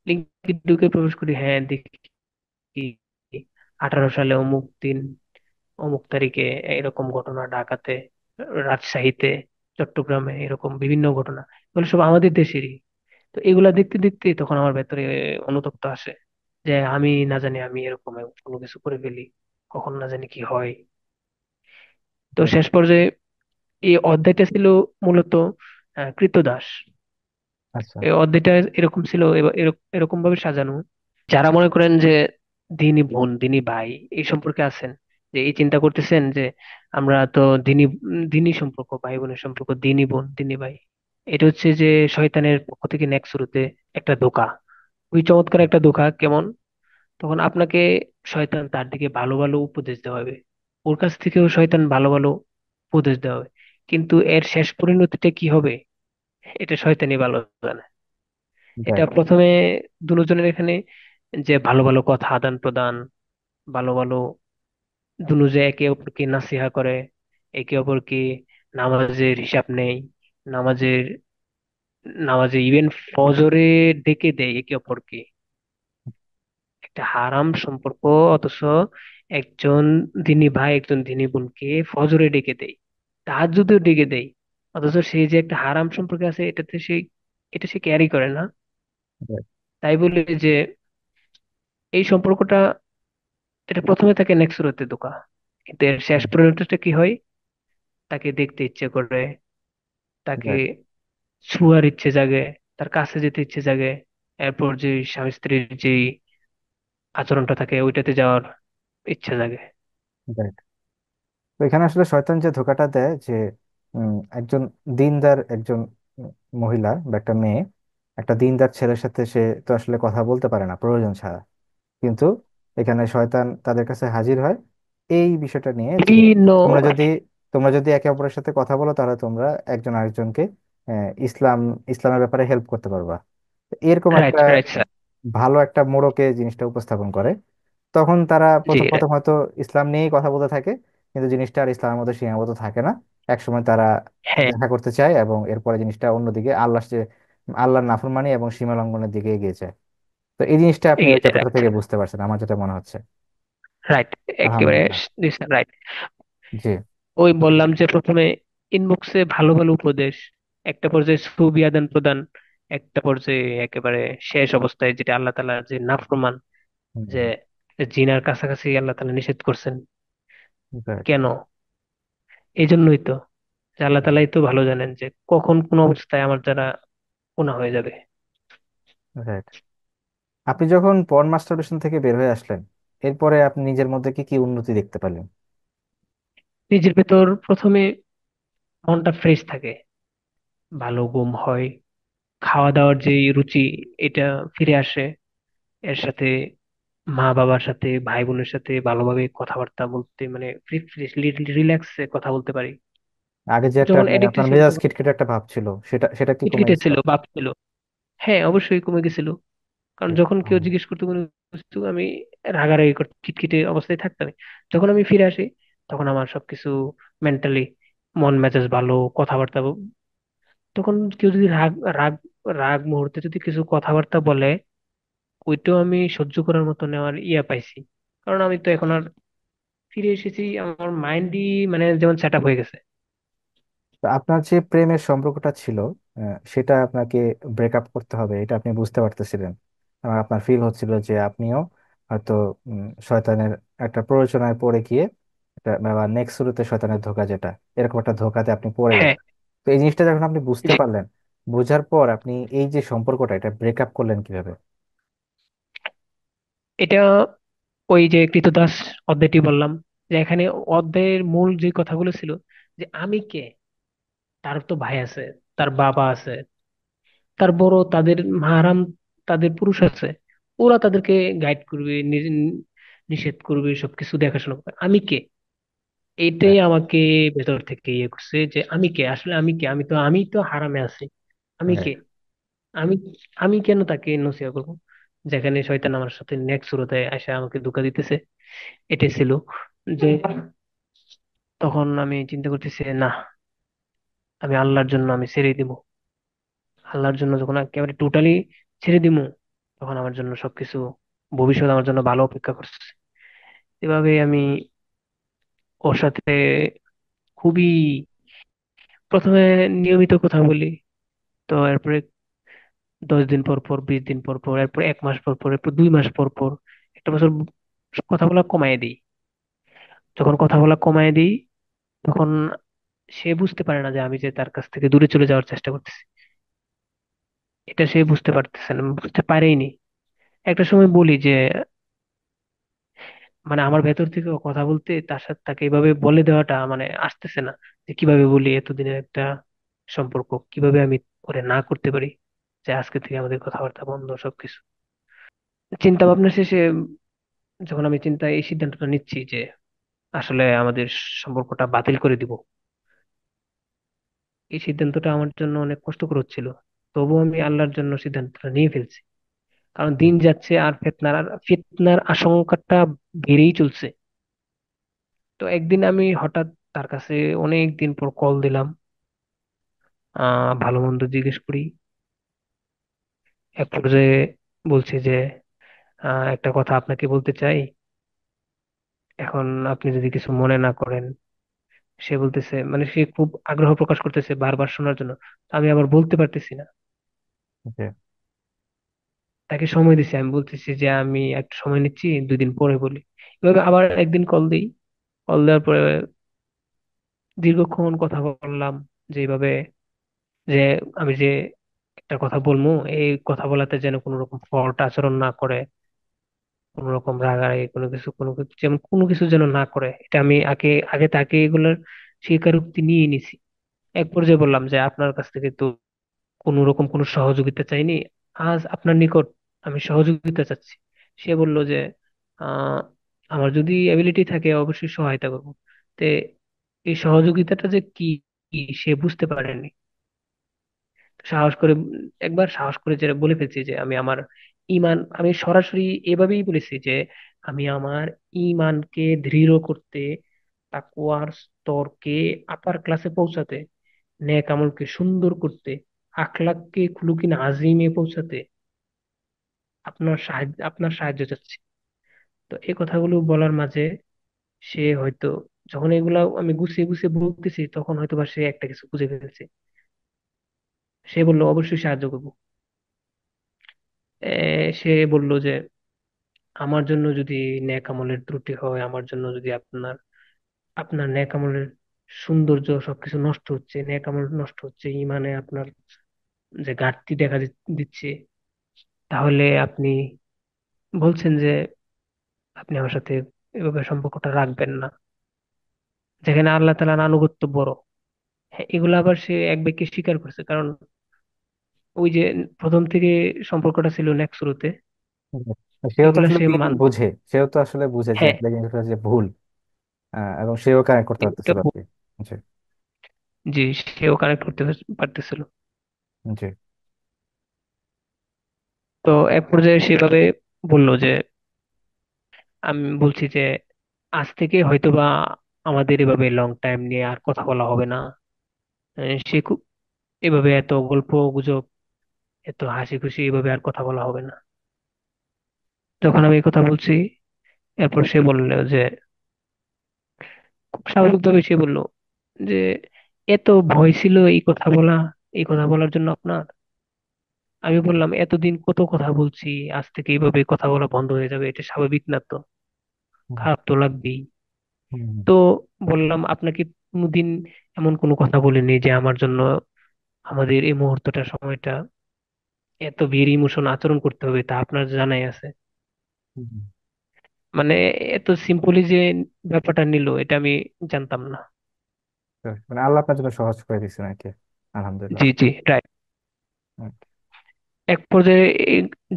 লিঙ্কে ঢুকে প্রবেশ করি, হ্যাঁ দেখি 18 সালে অমুক দিন অমুক তারিখে এরকম ঘটনা ঢাকাতে, রাজশাহীতে, চট্টগ্রামে এরকম বিভিন্ন ঘটনা, এগুলো সব আমাদের দেশেরই। তো এগুলা দেখতে দেখতে তখন আমার ভেতরে অনুতপ্ত আসে যে আমি না জানি আমি এরকম কোনো কিছু করে ফেলি, কখন না জানি কি হয়। তো Right. শেষ পর্যায়ে এই অধ্যায়টা ছিল মূলত কৃতদাস। আচ্ছা। এই অধ্যায়টা এরকম ছিল, এরকম ভাবে সাজানো যারা মনে করেন যে দিনী বোন দিনী ভাই এই সম্পর্কে আছেন, যে এই চিন্তা করতেছেন যে আমরা তো দিনী সম্পর্ক, ভাই বোনের সম্পর্ক, দিনী বোন দিনী ভাই, এটা হচ্ছে যে শয়তানের পক্ষ থেকে নেক্সট শুরুতে একটা ধোঁকা। ওই চমৎকার একটা ধোঁকা কেমন, তখন আপনাকে শয়তান তার দিকে ভালো ভালো উপদেশ দেওয়া হবে, ওর কাছ থেকেও শয়তান ভালো ভালো উপদেশ দেওয়া হবে, কিন্তু এর শেষ পরিণতিটা কি হবে এটা শয়তানি ভালো জানে। এটা রাইট। প্রথমে দুজনের এখানে যে ভালো ভালো কথা আদান প্রদান, ভালো ভালো দুনু যে একে অপরকে নাসিহা করে, একে অপরকে নামাজের হিসাব নেই, নামাজের নামাজে ইভেন ফজরে ডেকে দেয় একে অপরকে। একটা হারাম সম্পর্ক, অথচ একজন দিনী ভাই একজন দিনী বোনকে ফজরে ডেকে দেয়, তাহাজ্জুদেও ডেকে দেয়, অথচ সে যে একটা হারাম সম্পর্কে আছে এটা সে ক্যারি করে না। রাইট। তাই বলে যে এই সম্পর্কটা এটা প্রথমে তাকে নেক্সট হতে ধোকা, কিন্তু এর শেষ পরিণতিটা কি হয়, তাকে দেখতে ইচ্ছে করে, তাকে রাইট। ছুঁয়ার ইচ্ছে জাগে, তার কাছে যেতে ইচ্ছে জাগে, এরপর যে স্বামী স্ত্রীর যে আচরণটা থাকে ওইটাতে যাওয়ার ইচ্ছা জাগে। রাইট। তো এখানে আসলে শয়তান যে ধোঁকাটা দেয় যে একজন দিনদার একজন উম, মহিলা বা একটা মেয়ে একটা দিনদার ছেলের সাথে সে তো আসলে কথা বলতে পারে না প্রয়োজন ছাড়া, কিন্তু এখানে শয়তান তাদের কাছে হাজির হয় এই বিষয়টা নিয়ে যে বিভিন্ন তোমরা যদি তোমরা যদি একে অপরের সাথে কথা বলো, তাহলে তোমরা একজন আরেকজনকে ইসলাম ইসলামের ব্যাপারে হেল্প করতে পারবা। এরকম রাইট একটা রাইট স্যার। ভালো একটা মোড়কে জিনিসটা উপস্থাপন করে। তখন তারা জি। প্রথম প্রথম হয়তো ইসলাম নিয়েই কথা বলতে থাকে, কিন্তু জিনিসটা আর ইসলামের মধ্যে সীমাবদ্ধ থাকে না। একসময় তারা হ্যাঁ। দেখা করতে চায় এবং এরপরে জিনিসটা অন্যদিকে আল্লাহর নাফরমানি এবং সীমা লঙ্ঘনের দিকে এগিয়ে যায়। তো এই জিনিসটা আপনি ওই এগিয়ে যায়, চ্যাপ্টার রাইট। থেকে বুঝতে পারছেন আমার যেটা মনে হচ্ছে। রাইট। একেবারে। আলহামদুলিল্লাহ। জি স্যার, রাইট। জি। ওই বললাম যে প্রথমে ইনবক্সে ভালো ভালো উপদেশ, একটা পর্যায়ে ছবি আদান প্রদান, একটা পর্যায়ে একেবারে শেষ অবস্থায় যেটা আল্লাহ তাআলা যে নাফরমান, যে হুম, জিনার কাছাকাছি আল্লাহ তাআলা নিষেধ করছেন। রাইট। কেন? এই জন্যই তো, যে আল্লাহ তাআলাই তো ভালো জানেন যে কখন কোন অবস্থায় আমার দ্বারা গুনাহ হয়ে যাবে। রাইট। আপনি যখন পর্ন মাস্টারবেশন থেকে বের হয়ে আসলেন, এরপরে আপনি নিজের মধ্যে কি কি উন্নতি দেখতে পারলেন? নিজের ভেতর প্রথমে মনটা ফ্রেশ থাকে, ভালো ঘুম হয়, খাওয়া দাওয়ার যে রুচি এটা ফিরে আসে। এর সাথে মা বাবার সাথে, ভাই বোনের সাথে ভালোভাবে কথাবার্তা বলতে, মানে ফ্রি ফ্রি রিল্যাক্সে কথা বলতে পারি। আগে যে একটা যখন এডিক্টেড আপনার ছিল মেজাজ তখন খিটখিটে একটা ভাব ছিল, সেটা সেটা কি কমে খিটখিটে গেছে? ছিল, ভাব ছিল। হ্যাঁ, অবশ্যই কমে গেছিল। কারণ যখন কেউ জিজ্ঞেস করতো কোনো কিছু, আমি রাগারাগি করতে খিটখিটে অবস্থায় থাকতাম। যখন আমি ফিরে আসি, তখন আমার সবকিছু মেন্টালি মন মেজাজ ভালো, কথাবার্তা তখন কেউ যদি রাগ রাগ রাগ মুহূর্তে যদি কিছু কথাবার্তা বলে, ওইটাও আমি সহ্য করার মতো নেওয়ার পাইছি। কারণ আমি তো এখন আর ফিরে এসেছি, আমার মাইন্ডই মানে যেমন সেট আপ হয়ে গেছে। তো আপনার যে প্রেমের সম্পর্কটা ছিল, সেটা আপনাকে ব্রেকআপ করতে হবে এটা আপনি বুঝতে পারতেছিলেন, এবং আপনার ফিল হচ্ছিল যে আপনিও হয়তো শয়তানের একটা প্ররোচনায় পড়ে গিয়ে একটা, বা নেক্সট শুরুতে শয়তানের ধোঁকা যেটা, এরকম একটা ধোঁকাতে আপনি পড়ে হ্যাঁ। গেছেন। তো এই জিনিসটা যখন আপনি বুঝতে জি। পারলেন, বোঝার পর আপনি এই যে সম্পর্কটা এটা ব্রেকআপ করলেন কিভাবে? এটা ওই যে কৃতদাস অধ্যায়টি বললাম, যে এখানে অধ্যায়ের মূল যে কথাগুলো ছিল, যে আমি কে, তার তো ভাই আছে, তার বাবা আছে, তার বড় তাদের মাহারাম, তাদের পুরুষ আছে, ওরা তাদেরকে গাইড করবে, নিষেধ করবে, সবকিছু দেখাশোনা করবে। আমি কে? এটাই আমাকে ভেতর থেকে করছে যে আমি কে, আসলে আমি কে, আমি তো হারামে আছি। আমি কে? রাইট। আমি আমি কেন তাকে নসিহত করবো, যেখানে শয়তান আমার সাথে নেক্সট শুরুতে এসে আমাকে ধোঁকা দিতেছে। এটাই ছিল যে তখন আমি চিন্তা করতেছি, না, আমি আল্লাহর জন্য আমি ছেড়ে দিব। আল্লাহর জন্য যখন একেবারে টোটালি ছেড়ে দিব, তখন আমার জন্য সবকিছু, ভবিষ্যৎ আমার জন্য ভালো অপেক্ষা করছে। এভাবে আমি ওর সাথে খুবই প্রথমে নিয়মিত কথা বলি। তো এরপরে 10 দিন পর পর, 20 দিন পর পর, এরপর 1 মাস পর পর, এরপর 2 মাস পর পর, একটা বছর কথা বলা কমায় দিই। যখন কথা বলা কমায় দিই, তখন সে বুঝতে পারে না যে আমি যে তার কাছ থেকে দূরে চলে যাওয়ার চেষ্টা করতেছি। এটা সে বুঝতে পারতেছে না, বুঝতে পারেইনি। একটা সময় বলি যে, মানে আমার ভেতর থেকে কথা বলতে তার সাথে তাকে এইভাবে বলে দেওয়াটা মানে আসতেছে না, যে কিভাবে বলি এতদিনের একটা সম্পর্ক কিভাবে আমি করে না করতে পারি, যে আজকে থেকে আমাদের কথাবার্তা বন্ধ সবকিছু। চিন্তা ভাবনা শেষে যখন আমি এই সিদ্ধান্তটা নিচ্ছি যে আসলে আমাদের সম্পর্কটা বাতিল করে দিব, এই সিদ্ধান্তটা আমার জন্য অনেক কষ্টকর হচ্ছিল। তবুও আমি আল্লাহর জন্য সিদ্ধান্তটা নিয়ে ফেলছি। কারণ দিন যাচ্ছে আর ফিতনার আশঙ্কাটা বেড়েই চলছে। তো একদিন আমি হঠাৎ তার কাছে অনেক দিন পর কল দিলাম, ভালো মন্দ জিজ্ঞেস করি। এক পর্যায়ে বলছে যে, একটা কথা আপনাকে বলতে চাই, এখন আপনি যদি কিছু মনে না করেন। সে বলতেছে, মানে সে খুব আগ্রহ প্রকাশ করতেছে বারবার শোনার জন্য। তো আমি আবার বলতে পারতেছি না। ওকে। তাকে সময় দিছি, আমি বলতেছি যে আমি একটু সময় নিচ্ছি, 2 দিন পরে বলি। এভাবে আবার একদিন কল দিই। কল দেওয়ার পরে দীর্ঘক্ষণ কথা বললাম, যে এইভাবে, যে আমি যে একটা কথা বলবো, এই কথা বলাতে যেন কোনো রকম ফল্ট আচরণ না করে, কোনো রকম রাগারাগি কোনো কিছু যেমন কোনো কিছু যেন না করে, এটা আমি আগে আগে তাকে এগুলোর স্বীকারোক্তি নিয়ে নিছি। এক পর্যায়ে বললাম যে আপনার কাছ থেকে তো কোনো রকম কোনো সহযোগিতা চাইনি, আজ আপনার নিকট আমি সহযোগিতা চাচ্ছি। সে বলল যে, আহ আমার যদি এবিলিটি থাকে অবশ্যই সহায়তা করবো। তে এই সহযোগিতাটা যে কি, কি সে বুঝতে পারেনি। সাহস করে একবার সাহস করে যেটা বলে ফেলছি যে আমি আমার ইমান, আমি সরাসরি এভাবেই বলেছি যে আমি আমার ইমানকে দৃঢ় করতে, তাকওয়ার স্তরকে আপার ক্লাসে পৌঁছাতে, নেক আমলকে সুন্দর করতে, আখলাককে খুলুকিন আজিমে পৌঁছাতে আপনার সাহায্য চাচ্ছি। তো এই কথাগুলো বলার মাঝে সে হয়তো, যখন এগুলা আমি গুছিয়ে গুছিয়ে বলতেছি, তখন হয়তো বা সে একটা কিছু বুঝে ফেলছে। সে বললো অবশ্যই সাহায্য করবো। সে বলল যে আমার জন্য যদি নেক আমলের ত্রুটি হয়, আমার জন্য যদি আপনার আপনার নেক আমলের সৌন্দর্য সবকিছু নষ্ট হচ্ছে, নেক আমল নষ্ট হচ্ছে, ইমানে আপনার যে ঘাটতি দেখা দিচ্ছে, তাহলে আপনি বলছেন যে আপনি আমার সাথে এভাবে সম্পর্কটা রাখবেন না, যেখানে আল্লাহ তাআলার আনুগত্য বড়। হ্যাঁ, এগুলো আবার সে এক বাক্যে স্বীকার করছে, কারণ ওই যে প্রথম থেকে সম্পর্কটা ছিল নেক শুরুতে, সেও তো এগুলা আসলে সে দিন বুঝে, সেও তো আসলে বুঝে যে হ্যাঁ, আসলে জিনিসটা যে ভুল। এবং সেও কানেক্ট করতে এটা পারতেছিল আর কি। জি। জি, সেও কানেক্ট করতে পারতেছিল। জি। তো এক পর্যায়ে সেভাবে বলল যে আমি বলছি যে আজ থেকে হয়তোবা আমাদের এভাবে লং টাইম নিয়ে আর কথা বলা হবে না। সে খুব এভাবে এত গল্প গুজব, এত হাসি খুশি এভাবে আর কথা বলা হবে না। যখন আমি এই কথা বলছি, এরপর সে বলল যে খুব স্বাভাবিকভাবে সে বলল যে এত ভয় ছিল এই কথা বলা, এই কথা বলার জন্য আপনার? আমি বললাম এতদিন কত কথা বলছি, আজ থেকে এইভাবে কথা বলা বন্ধ হয়ে যাবে, এটা স্বাভাবিক না তো? হুম। খারাপ তো লাগবেই। হুম। তো বললাম আপনাকে কোনোদিন এমন কোনো কথা বলিনি যে আমার জন্য আমাদের এই মুহূর্তটা, সময়টা এত বের ইমোশন আচরণ করতে হবে, তা আপনার জানাই আছে। হুম। মানে এত সিম্পলি যে ব্যাপারটা নিল, এটা আমি জানতাম না। তো মানে আল্লাহ আপনার জন্য সহজ করে দিচ্ছেন আর কি। আলহামদুলিল্লাহ। জি জি, রাইট। হুম। এক পর্যায়ে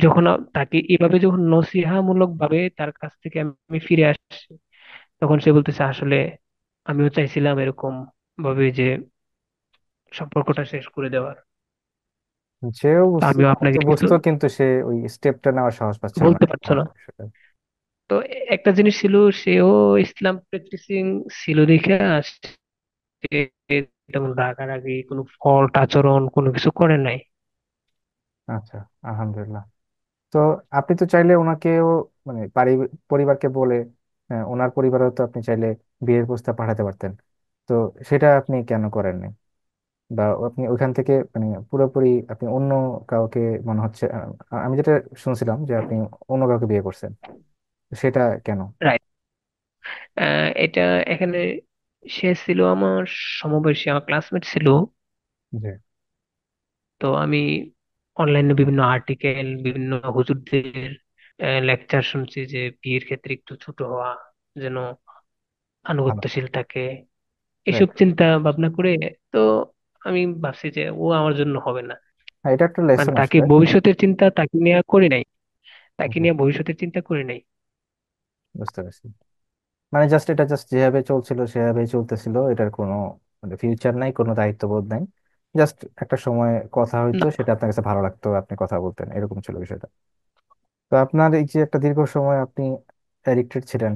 যখন তাকে এভাবে যখন নসিহামূলক ভাবে তার কাছ থেকে আমি ফিরে আসছি, তখন সে বলতেছে আসলে আমিও চাইছিলাম এরকম ভাবে যে সম্পর্কটা শেষ করে দেওয়ার। সেও তা আমিও আপনাকে হয়তো কিছু বুঝতো, কিন্তু সে ওই স্টেপটা নেওয়ার সাহস পাচ্ছিল না। বলতে পারছো হ্যাঁ, না। বিষয়টা। তো একটা জিনিস ছিল, সেও ইসলাম প্র্যাকটিসিং ছিল দেখে সে তেমন রাগারাগি কোনো ফল্ট আচরণ কোনো কিছু করে নাই। আচ্ছা, আলহামদুলিল্লাহ। তো আপনি তো চাইলে ওনাকেও মানে পরিবারকে বলে, হ্যাঁ, ওনার পরিবারও তো আপনি চাইলে বিয়ের প্রস্তাব পাঠাতে পারতেন। তো সেটা আপনি কেন করেননি? বা আপনি ওইখান থেকে মানে পুরোপুরি আপনি অন্য কাউকে, মনে হচ্ছে আমি যেটা শুনছিলাম যে আপনি অন্য কাউকে বিয়ে করছেন, তো সেটা কেন? রাইট। এটা এখানে সে ছিল আমার সমবয়সী, আমার ক্লাসমেট ছিল। জি। তো আমি অনলাইনে বিভিন্ন আর্টিকেল, বিভিন্ন হুজুরদের লেকচার শুনছি যে বিয়ের ক্ষেত্রে একটু ছোট হওয়া যেন ভালো। আনুগত্যশীল থাকে, এসব রাইট। চিন্তা ভাবনা করে। তো আমি ভাবছি যে ও আমার জন্য হবে না। হ্যাঁ, এটা একটা মানে লেসন তাকে আসলে। ভবিষ্যতের চিন্তা তাকে নিয়ে করি নাই, তাকে হুম, নিয়ে ভবিষ্যতের চিন্তা করি নাই। বুঝতে পারছি। মানে জাস্ট এটা জাস্ট যেভাবে চলছিল সেভাবে চলতেছিল, এটার কোনো মানে ফিউচার নাই, কোনো দায়িত্ববোধ নাই। জাস্ট একটা সময় কথা হইতো, না, সেটা আপনার কাছে ভালো লাগতো, আপনি কথা বলতেন, এরকম ছিল বিষয়টা। তো আপনার এই যে একটা দীর্ঘ সময় আপনি অ্যাডিক্টেড ছিলেন।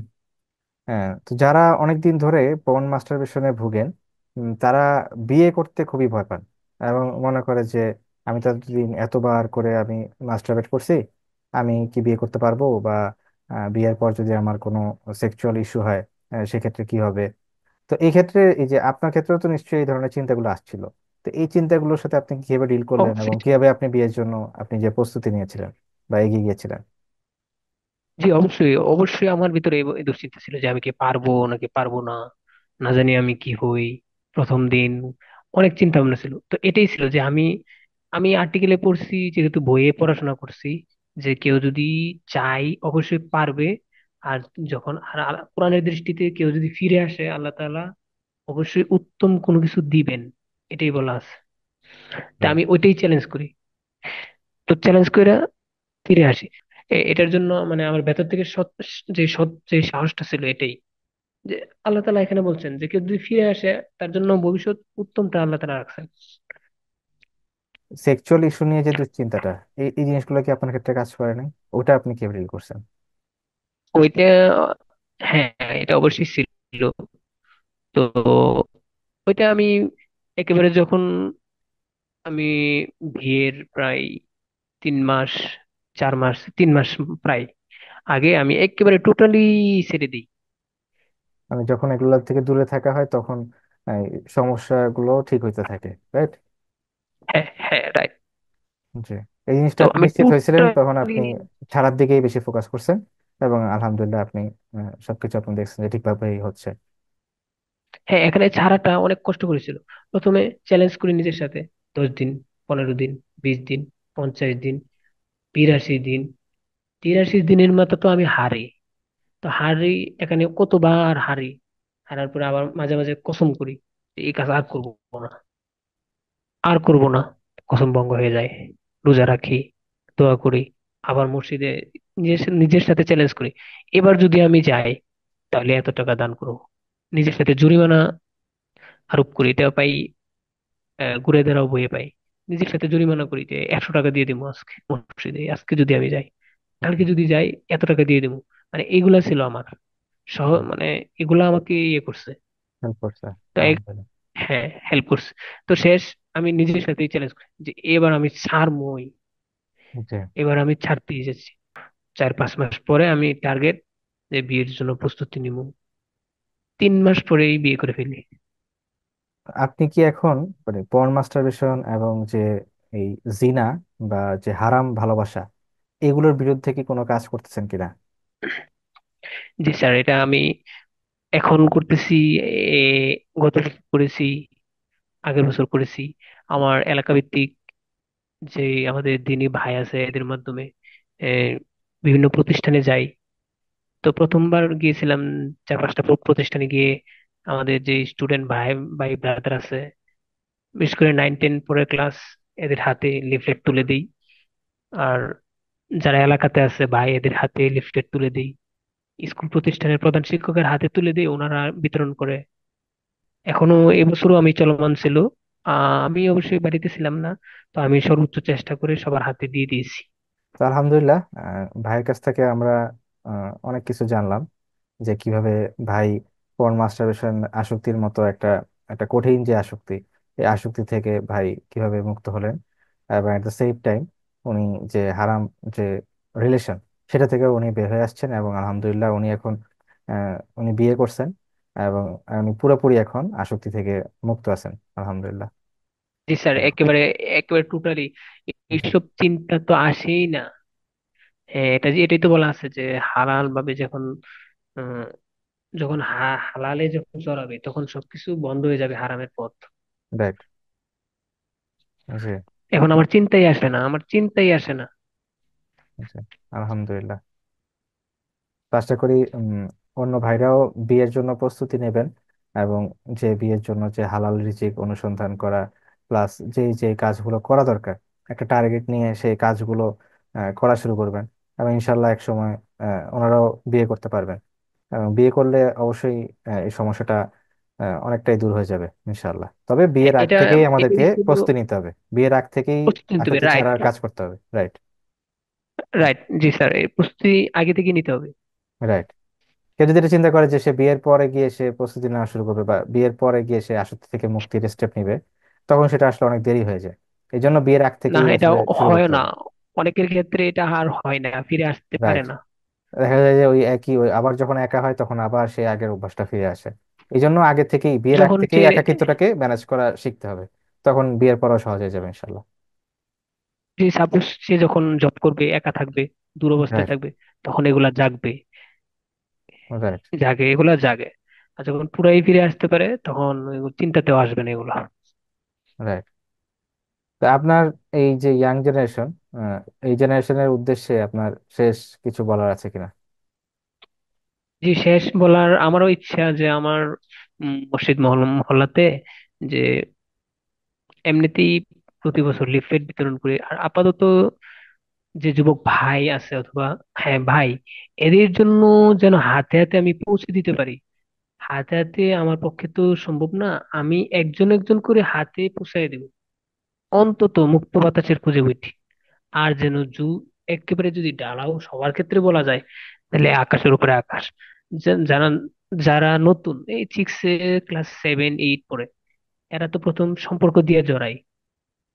হ্যাঁ, তো যারা অনেকদিন ধরে পর্ন মাস্টারবেশনে ভুগেন, তারা বিয়ে করতে খুবই ভয় পান এবং মনে করে যে আমি তো এতদিন এতবার করে আমি মাস্টারবেট করছি, আমি কি বিয়ে করতে পারবো? বা বিয়ের পর যদি আমার কোনো সেক্সুয়াল ইস্যু হয়, সেক্ষেত্রে কি হবে? তো এই ক্ষেত্রে এই যে আপনার ক্ষেত্রেও তো নিশ্চয়ই এই ধরনের চিন্তাগুলো আসছিল। তো এই চিন্তাগুলোর সাথে আপনি কিভাবে ডিল করলেন এবং অবশ্যই। কিভাবে আপনি বিয়ের জন্য আপনি যে প্রস্তুতি নিয়েছিলেন বা এগিয়ে গিয়েছিলেন? জি, অবশ্যই অবশ্যই আমার ভিতরে এই দুশ্চিন্তা ছিল যে আমি কি পারবো নাকি পারবো না, না জানি আমি কি হই। প্রথম দিন অনেক চিন্তা ভাবনা ছিল, তো এটাই ছিল যে আমি আমি আর্টিকেলে পড়ছি, যেহেতু বইয়ে পড়াশোনা করছি, যে কেউ যদি চাই অবশ্যই পারবে। আর যখন কোরআনের দৃষ্টিতে কেউ যদি ফিরে আসে, আল্লাহ তাআলা অবশ্যই উত্তম কোনো কিছু দিবেন, এটাই বলা আছে। তা Right. আমি ওইটাই চ্যালেঞ্জ করি। তো চ্যালেঞ্জ করে ফিরে আসি। এটার জন্য মানে আমার ভেতর থেকে সৎ যে সাহসটা ছিল এটাই, যে আল্লাহ তাআলা এখানে বলছেন যে কেউ যদি ফিরে আসে, তার জন্য ভবিষ্যৎ উত্তমটা আল্লাহ তাআলা রাখছেন। সেক্সুয়াল ইস্যু নিয়ে যে দুশ্চিন্তাটা, এই এই জিনিসগুলো কি আপনার ক্ষেত্রে কাজ করে নাই? ওটা আপনি কি ডিল করছেন? ওইটা, হ্যাঁ, এটা অবশ্যই ছিল। তো ওইটা আমি একেবারে যখন আমি বিয়ের প্রায় 3 মাস, 4 মাস, 3 মাস প্রায় আগে আমি একেবারে টোটালি ছেড়ে দিই। মানে যখন এগুলো থেকে দূরে থাকা হয় তখন এই সমস্যাগুলো ঠিক হইতে থাকে, রাইট? হ্যাঁ, হ্যাঁ, রাইট। জি। এই জিনিসটা তো আপনি আমি নিশ্চিত হয়েছিলেন তখন টোটালি, আপনি ছাড়ার দিকেই বেশি ফোকাস করছেন, এবং আলহামদুলিল্লাহ আপনি সবকিছু আপনি দেখছেন যে ঠিকভাবেই হচ্ছে। হ্যাঁ, এখানে ছাড়াটা অনেক কষ্ট করেছিল। প্রথমে চ্যালেঞ্জ করি নিজের সাথে, 10 দিন, 15 দিন, 20 দিন, 50 দিন, 82 দিন। 83 দিনের মাথা তো আমি হারি। তো হারি, এখানে কতবার হারি। হারার পরে আবার মাঝে মাঝে কসম করি যে এই কাজ আর করবো না, আর করব না। কসম ভঙ্গ হয়ে যায়। রোজা রাখি, দোয়া করি, আবার মসজিদে নিজের নিজের সাথে চ্যালেঞ্জ করি, এবার যদি আমি যাই তাহলে এত টাকা দান করবো। নিজের সাথে জরিমানা আরোপ করি, এটা পাই, ঘুরে দাঁড়াও বইয়ে পাই। নিজের সাথে জরিমানা করি যে 100 টাকা দিয়ে দিব আজকে মসজিদে, আজকে যদি আমি যাই, কালকে যদি যাই এত টাকা দিয়ে দিব। মানে এগুলা ছিল আমার মানে এগুলা আমাকে ইয়ে করছে। হেল্প করছে, তো আলহামদুলিল্লাহ। হ্যাঁ, হেল্প করছে। তো শেষ আমি নিজের সাথেই চ্যালেঞ্জ করি যে এবার আমি ছাড়বই, জি। এবার আমি ছাড়তেই যাচ্ছি। 4-5 মাস পরে আমি টার্গেট যে বিয়ের জন্য প্রস্তুতি নিব। 3 মাস পরেই বিয়ে করে ফেলি। আপনি কি এখন মানে পর্ন মাস্টারবেশন এবং যে এই জিনা বা যে হারাম ভালোবাসা, এগুলোর বিরুদ্ধে কি কোনো কাজ করতেছেন কিনা? জি স্যার, এটা আমি এখন করতেছি। গত বছর করেছি, আগের বছর করেছি। আমার এলাকা ভিত্তিক যে আমাদের দিনী ভাই আছে এদের মাধ্যমে আহ, বিভিন্ন প্রতিষ্ঠানে যাই। তো প্রথমবার গিয়েছিলাম 4-5টা প্রতিষ্ঠানে গিয়ে আমাদের যে স্টুডেন্ট ভাই ভাই ব্রাদার আছে, বিশেষ করে 9-10 পরের ক্লাস, এদের হাতে লিফলেট তুলে দিই। আর যারা এলাকাতে আছে ভাই, এদের হাতে লিফলেট তুলে দিই। স্কুল প্রতিষ্ঠানের প্রধান শিক্ষকের হাতে তুলে দিই, ওনারা বিতরণ করে। এখনো এবছরও আমি চলমান ছিল। আমি অবশ্যই বাড়িতে ছিলাম না, তো আমি সর্বোচ্চ চেষ্টা করে সবার হাতে দিয়ে দিয়েছি। তো আলহামদুলিল্লাহ, ভাইয়ের কাছ থেকে আমরা অনেক কিছু জানলাম যে কিভাবে ভাই পর্ন মাস্টারবেশন আসক্তির মতো একটা একটা কঠিন যে আসক্তি, এই আসক্তি থেকে ভাই কিভাবে মুক্ত হলেন, এবং এট দ্য সেম টাইম উনি যে হারাম যে রিলেশন, সেটা থেকে উনি বের হয়ে আসছেন, এবং আলহামদুলিল্লাহ উনি এখন উনি বিয়ে করছেন, এবং উনি পুরোপুরি এখন আসক্তি থেকে মুক্ত আছেন, আলহামদুলিল্লাহ। জি স্যার, তো, একেবারে একেবারে টোটালি জি। এইসব চিন্তা তো আসেই না। হ্যাঁ, এটাই তো বলা আছে যে হালাল ভাবে যখন আহ, যখন হালালে যখন চড়াবে তখন সবকিছু বন্ধ হয়ে যাবে হারামের পথ। রাইট। জি। এখন আমার চিন্তাই আসে না, আমার চিন্তাই আসে না। জি। আলহামদুলিল্লাহ। তো আশা করি অন্য ভাইরাও বিয়ের জন্য প্রস্তুতি নেবেন, এবং যে বিয়ের জন্য যে হালাল রিজিক অনুসন্ধান করা, প্লাস যে যে কাজগুলো করা দরকার, একটা টার্গেট নিয়ে সেই কাজগুলো করা শুরু করবেন, এবং ইনশাল্লাহ এক সময় ওনারাও বিয়ে করতে পারবেন, এবং বিয়ে করলে অবশ্যই এই সমস্যাটা অনেকটাই দূর হয়ে যাবে ইনশাল্লাহ। তবে বিয়ের আগ এটা থেকেই আমাদেরকে এগুলো শুধু প্রস্তুতি নিতে হবে, বিয়ের আগ থেকেই প্রস্তুতি নিতে হবে, আসক্তি রাইট। ছাড়ার কাজ করতে হবে, রাইট? রাইট, জি স্যার, এই প্রস্তুতি আগে থেকে নিতে হবে। রাইট। কেউ যদি এটা চিন্তা করে যে সে বিয়ের পরে গিয়ে সে প্রস্তুতি নেওয়া শুরু করবে, বা বিয়ের পরে গিয়ে সে আসক্তি থেকে মুক্তির স্টেপ নিবে, তখন সেটা আসলে অনেক দেরি হয়ে যায়। এই জন্য বিয়ের আগ না, থেকেই এটা আসলে শুরু হয় করতে না। হবে। অনেকের ক্ষেত্রে এটা আর হয় না, ফিরে আসতে পারে রাইট। না। দেখা যায় যে ওই একই ওই আবার যখন একা হয় তখন আবার সে আগের অভ্যাসটা ফিরে আসে। এই জন্য আগে থেকেই, বিয়ের আগ যখন থেকেই সে, একাকিত্বটাকে ম্যানেজ করা শিখতে হবে, তখন বিয়ের পরও সহজ হয়ে যাবে ইনশাল্লাহ। যে সাপোজ সে যখন জব করবে, একা থাকবে, দুরবস্থায় রাইট। থাকবে, তখন এগুলা জাগবে। রাইট। জাগে, এগুলা জাগে। আর যখন পুরাই ফিরে আসতে পারে তখন চিন্তাতেও আসবে না এগুলা। রাইট। তো আপনার এই যে ইয়াং জেনারেশন, এই জেনারেশনের উদ্দেশ্যে আপনার শেষ কিছু বলার আছে কিনা? যে শেষ বলার আমারও ইচ্ছা যে আমার মসজিদ মহল্লাতে যে এমনিতেই প্রতি বছর লিফলেট বিতরণ করে, আর আপাতত যে যুবক ভাই আছে অথবা, হ্যাঁ ভাই, এদের জন্য যেন হাতে হাতে আমি পৌঁছে দিতে পারি। হাতে হাতে আমার পক্ষে তো সম্ভব না, আমি একজন একজন করে হাতে পৌঁছায় দেব। অন্তত মুক্ত বাতাসের খুঁজে বইটি। আর যেন একেবারে যদি ডালাও সবার ক্ষেত্রে বলা যায়, তাহলে আকাশের উপরে আকাশ। যারা যারা নতুন এই সিক্সে, ক্লাস 7 8 পড়ে, এরা তো প্রথম সম্পর্ক দিয়ে জড়ায়।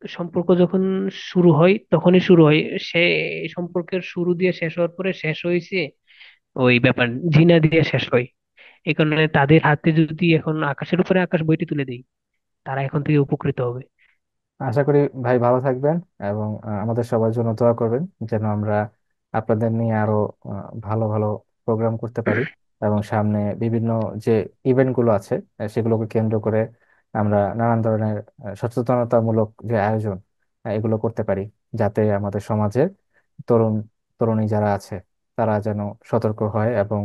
সম্পর্ক যখন শুরু হয় তখনই শুরু হয়, সে এই সম্পর্কের শুরু দিয়ে শেষ হওয়ার পরে শেষ হয়েছে ওই ব্যাপার জিনা দিয়ে শেষ হয়। এই কারণে তাদের হাতে যদি এখন আকাশের উপরে আকাশ বইটি তুলে দেই, তারা এখন থেকে উপকৃত হবে। আশা করি ভাই ভালো থাকবেন, এবং আমাদের সবার জন্য দোয়া করবেন যেন আমরা আপনাদের নিয়ে আরো ভালো ভালো প্রোগ্রাম করতে পারি, এবং সামনে বিভিন্ন যে ইভেন্ট গুলো আছে সেগুলোকে কেন্দ্র করে আমরা নানান ধরনের সচেতনতামূলক যে আয়োজন এগুলো করতে পারি, যাতে আমাদের সমাজের তরুণ তরুণী যারা আছে তারা যেন সতর্ক হয়, এবং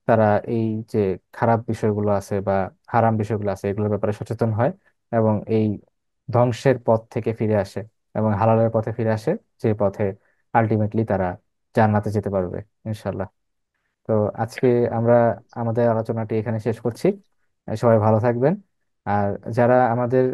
তারা এই যে খারাপ বিষয়গুলো আছে বা হারাম বিষয়গুলো আছে এগুলোর ব্যাপারে সচেতন হয়, এবং এই ধ্বংসের পথ থেকে ফিরে আসে এবং হালালের পথে ফিরে আসে, যে পথে আলটিমেটলি তারা জান্নাতে যেতে পারবে ইনশাল্লাহ। তো আজকে আমরা আমাদের আলোচনাটি এখানে শেষ করছি। সবাই ভালো থাকবেন। আর যারা আমাদের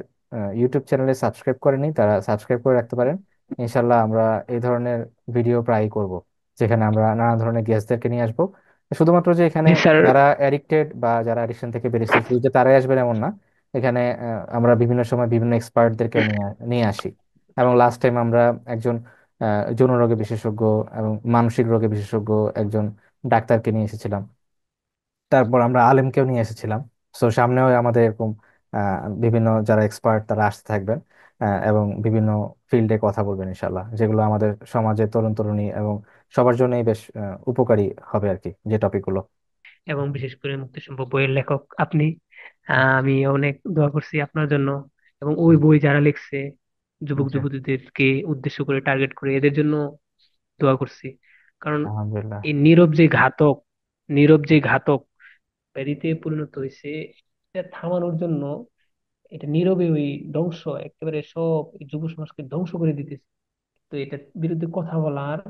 ইউটিউব চ্যানেলে সাবস্ক্রাইব করেনি তারা সাবস্ক্রাইব করে রাখতে পারেন। ইনশাল্লাহ আমরা এই ধরনের ভিডিও প্রায়ই করব, যেখানে আমরা নানা ধরনের গেস্টদেরকে নিয়ে আসবো। শুধুমাত্র যে এখানে জি স্যার। যারা অ্যাডিক্টেড বা যারা অ্যাডিকশন থেকে বেরিয়েছে শুধু যে তারাই আসবেন এমন না। এখানে আমরা বিভিন্ন সময় বিভিন্ন এক্সপার্টদেরকেও নিয়ে নিয়ে আসি। এবং লাস্ট টাইম আমরা একজন যৌন রোগে বিশেষজ্ঞ এবং মানসিক রোগে বিশেষজ্ঞ একজন ডাক্তারকে নিয়ে এসেছিলাম। তারপর আমরা আলেমকেও নিয়ে এসেছিলাম। তো সামনেও আমাদের এরকম বিভিন্ন যারা এক্সপার্ট তারা আসতে থাকবেন, এবং বিভিন্ন ফিল্ডে কথা বলবেন ইনশাল্লাহ, যেগুলো আমাদের সমাজের তরুণ তরুণী এবং সবার জন্যই বেশ উপকারী হবে আর কি, যে টপিকগুলো। এবং বিশেষ করে মুক্তি সম্ভব বইয়ের লেখক আপনি। আমি অনেক দোয়া করছি আপনার জন্য, এবং ওই বই যারা লিখছে যুবক জি, যুবতীদেরকে উদ্দেশ্য করে, টার্গেট করে এদের জন্য দোয়া করছি। কারণ আলহামদুলিল্লাহ। এই নীরব যে ঘাতক, নীরব যে ঘাতক ব্যাধিতে পরিণত হয়েছে, এটা থামানোর জন্য এটা নীরবে ওই ধ্বংস, একেবারে সব এই যুব সমাজকে ধ্বংস করে দিতেছে। তো এটার বিরুদ্ধে কথা বলার,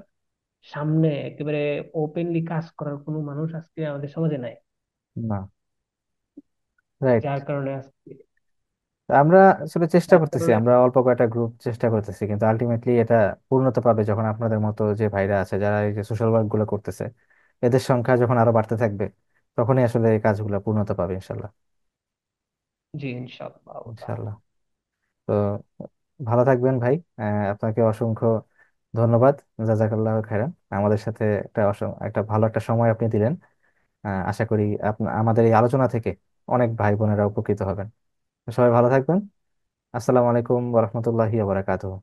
সামনে একেবারে ওপেনলি কাজ করার কোনো মানুষ আজকে আমাদের সমাজে নাই। না, রাইট। যার কারণে আজকে আমরা আসলে চেষ্টা যার করতেছি, কারণে আমরা অল্প কয়েকটা গ্রুপ চেষ্টা করতেছি, কিন্তু আলটিমেটলি এটা পূর্ণতা পাবে যখন আপনাদের মতো যে ভাইরা আছে যারা এই যে সোশ্যাল ওয়ার্ক গুলো করতেছে এদের সংখ্যা যখন আরো বাড়তে থাকবে, তখনই আসলে এই কাজগুলো পূর্ণতা পাবে ইনশাল্লাহ। জি ইনশাআল্লাহ তাআলা। ইনশাল্লাহ। তো ভালো থাকবেন ভাই। আপনাকে অসংখ্য ধন্যবাদ। জাজাকাল্লাহ খাইরান। আমাদের সাথে একটা ভালো একটা সময় আপনি দিলেন। আশা করি আমাদের এই আলোচনা থেকে অনেক ভাই বোনেরা উপকৃত হবেন। সবাই ভালো থাকবেন। আসসালামু আলাইকুম ওয়া রাহমাতুল্লাহি ওয়া বারাকাতুহু।